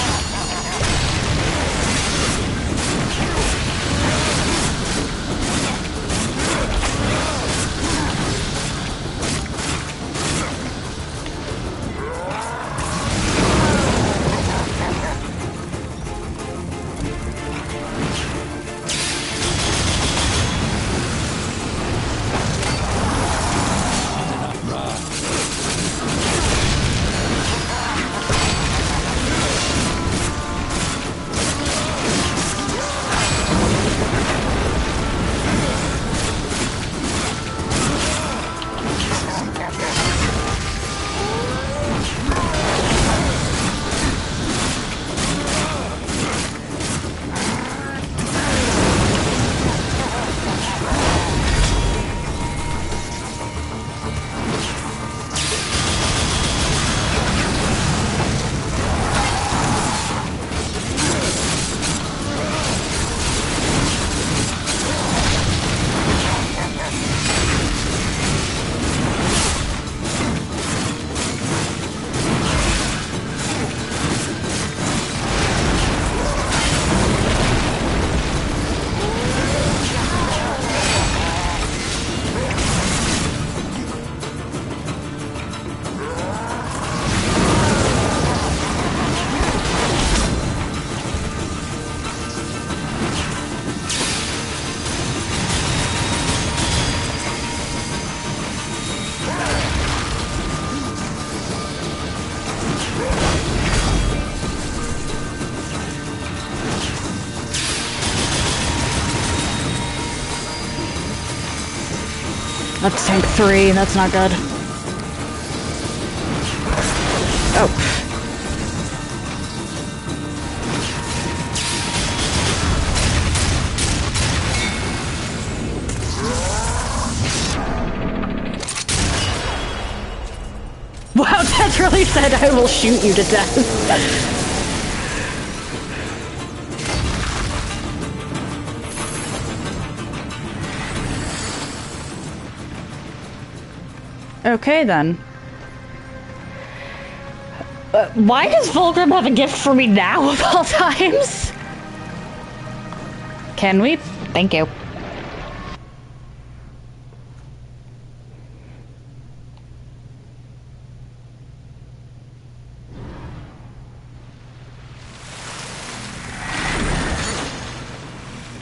That's tank 3, that's not good. Oh. Wow, that really said I will shoot you to death. Okay, then. Why does Fulgrim have a gift for me now of all times? Can we? Thank you.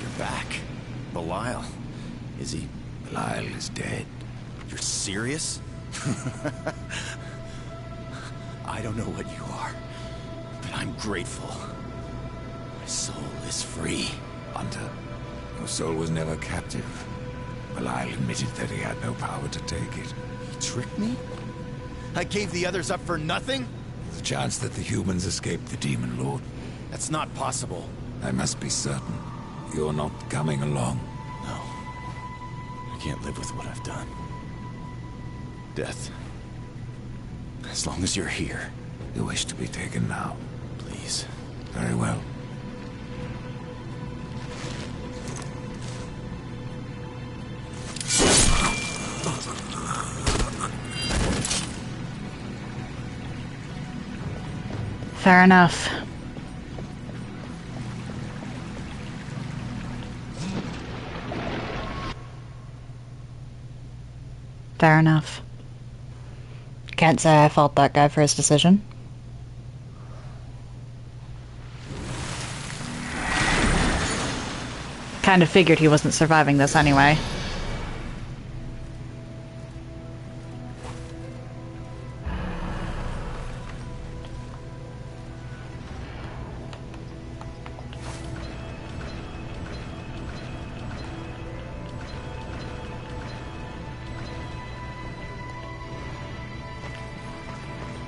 You're back. Belial. Is he... Belial is dead. You're serious? I don't know what you are, but I'm grateful. My soul is free. Hunter, your soul was never captive. Belial admitted that he had no power to take it. He tricked me? I gave the others up for nothing? The chance that the humans escaped the Demon Lord. That's not possible. I must be certain. You're not coming along. No. I can't live with what I've done. Death. As long as you're here. You wish to be taken now? Please. Very well. Fair enough. Fair enough. Can't say I fault that guy for his decision. Kind of figured he wasn't surviving this anyway.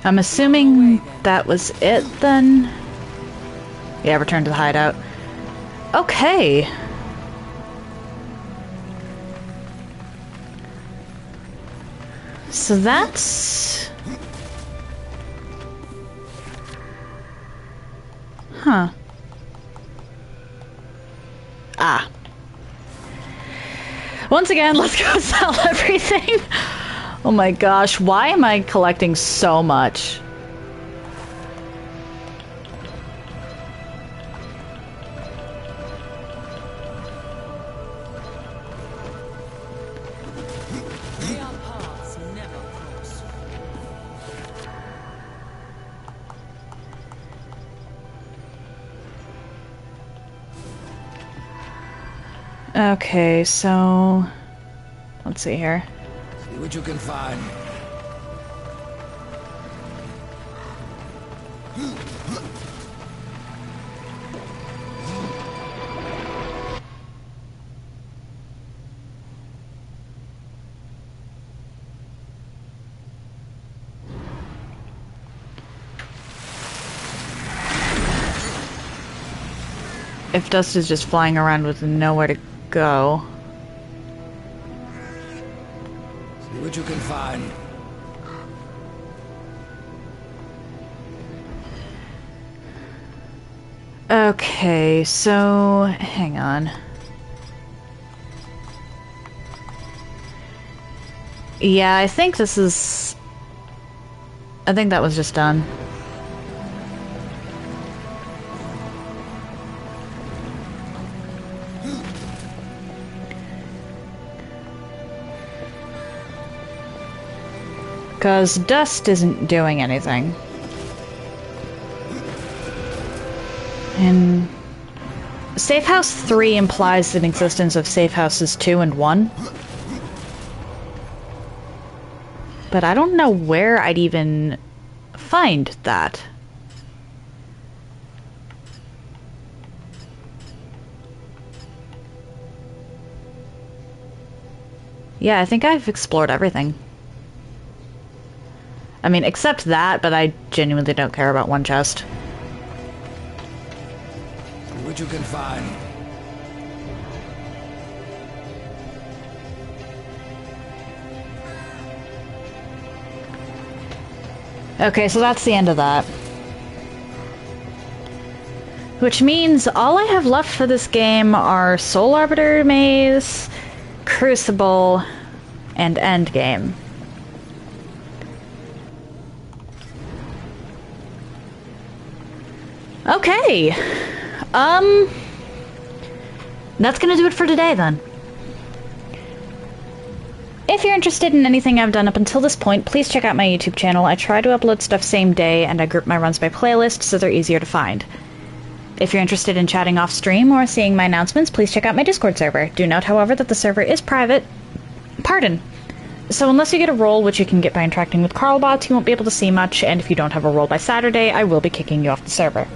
I'm assuming that was it then? Yeah, return to the hideout. Okay. So that's... Huh. Ah. Once again, let's go sell everything. Oh my gosh, why am I collecting so much? Okay, so let's see here. See what you can find. If dust is just flying around with nowhere to go. See what you can find. Okay, so hang on. Yeah, I think this is... I think that was just done. Because dust isn't doing anything. And Safe House 3 implies an existence of Safe Houses 2 and 1. But I don't know where I'd even find that. Yeah, I think I've explored everything. I mean, except that, but I genuinely don't care about one chest. See what you can find. Okay, so that's the end of that. Which means all I have left for this game are Soul Arbiter Maze, Crucible, and Endgame. Okay. That's gonna do it for today, then. If you're interested in anything I've done up until this point, please check out my YouTube channel. I try to upload stuff same day, and I group my runs by playlist so they're easier to find. If you're interested in chatting off stream or seeing my announcements, please check out my Discord server. Do note, however, that the server is private. Pardon. So unless you get a role, which you can get by interacting with Carlbots, you won't be able to see much, and if you don't have a role by Saturday, I will be kicking you off the server.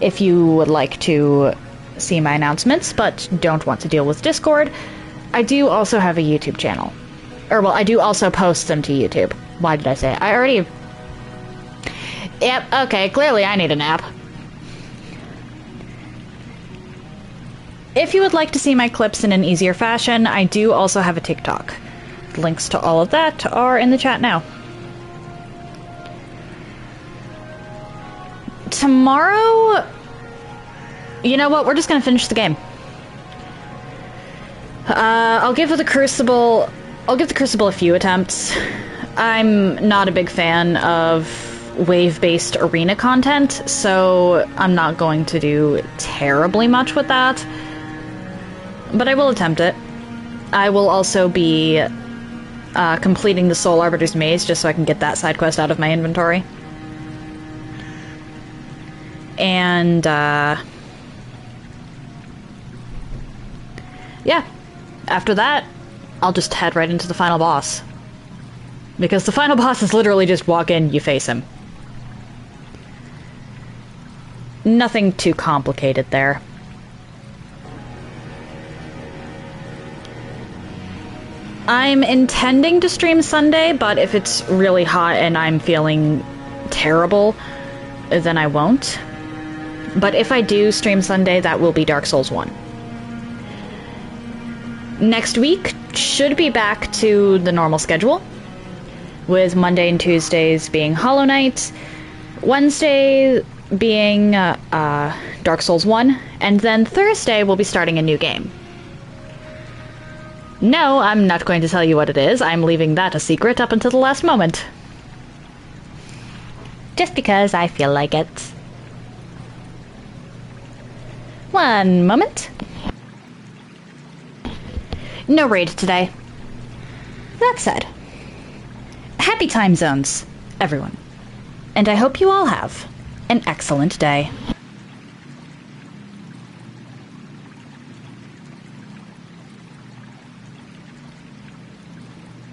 If you would like to see my announcements, but don't want to deal with Discord, I do also have a YouTube channel. Or, well, I do also post them to YouTube. Why did I say it? I already... Yep, okay, clearly I need a nap. If you would like to see my clips in an easier fashion, I do also have a TikTok. Links to all of that are in the chat now. Tomorrow... You know what? We're just gonna finish the game. I'll give the Crucible a few attempts. I'm not a big fan of wave-based arena content, so I'm not going to do terribly much with that. But I will attempt it. I will also be completing the Soul Arbiter's Maze just so I can get that side quest out of my inventory. And, yeah. After that, I'll just head right into the final boss. Because the final boss is literally just walk in, you face him. Nothing too complicated there. I'm intending to stream Sunday, but if it's really hot and I'm feeling terrible, then I won't. But if I do stream Sunday, that will be Dark Souls 1. Next week should be back to the normal schedule, with Monday and Tuesdays being Hollow Knight, Wednesday being Dark Souls 1, and then Thursday we'll be starting a new game. No, I'm not going to tell you what it is. I'm leaving that a secret up until the last moment. Just because I feel like it. One moment. No raid today. That said, happy time zones, everyone. And I hope you all have an excellent day.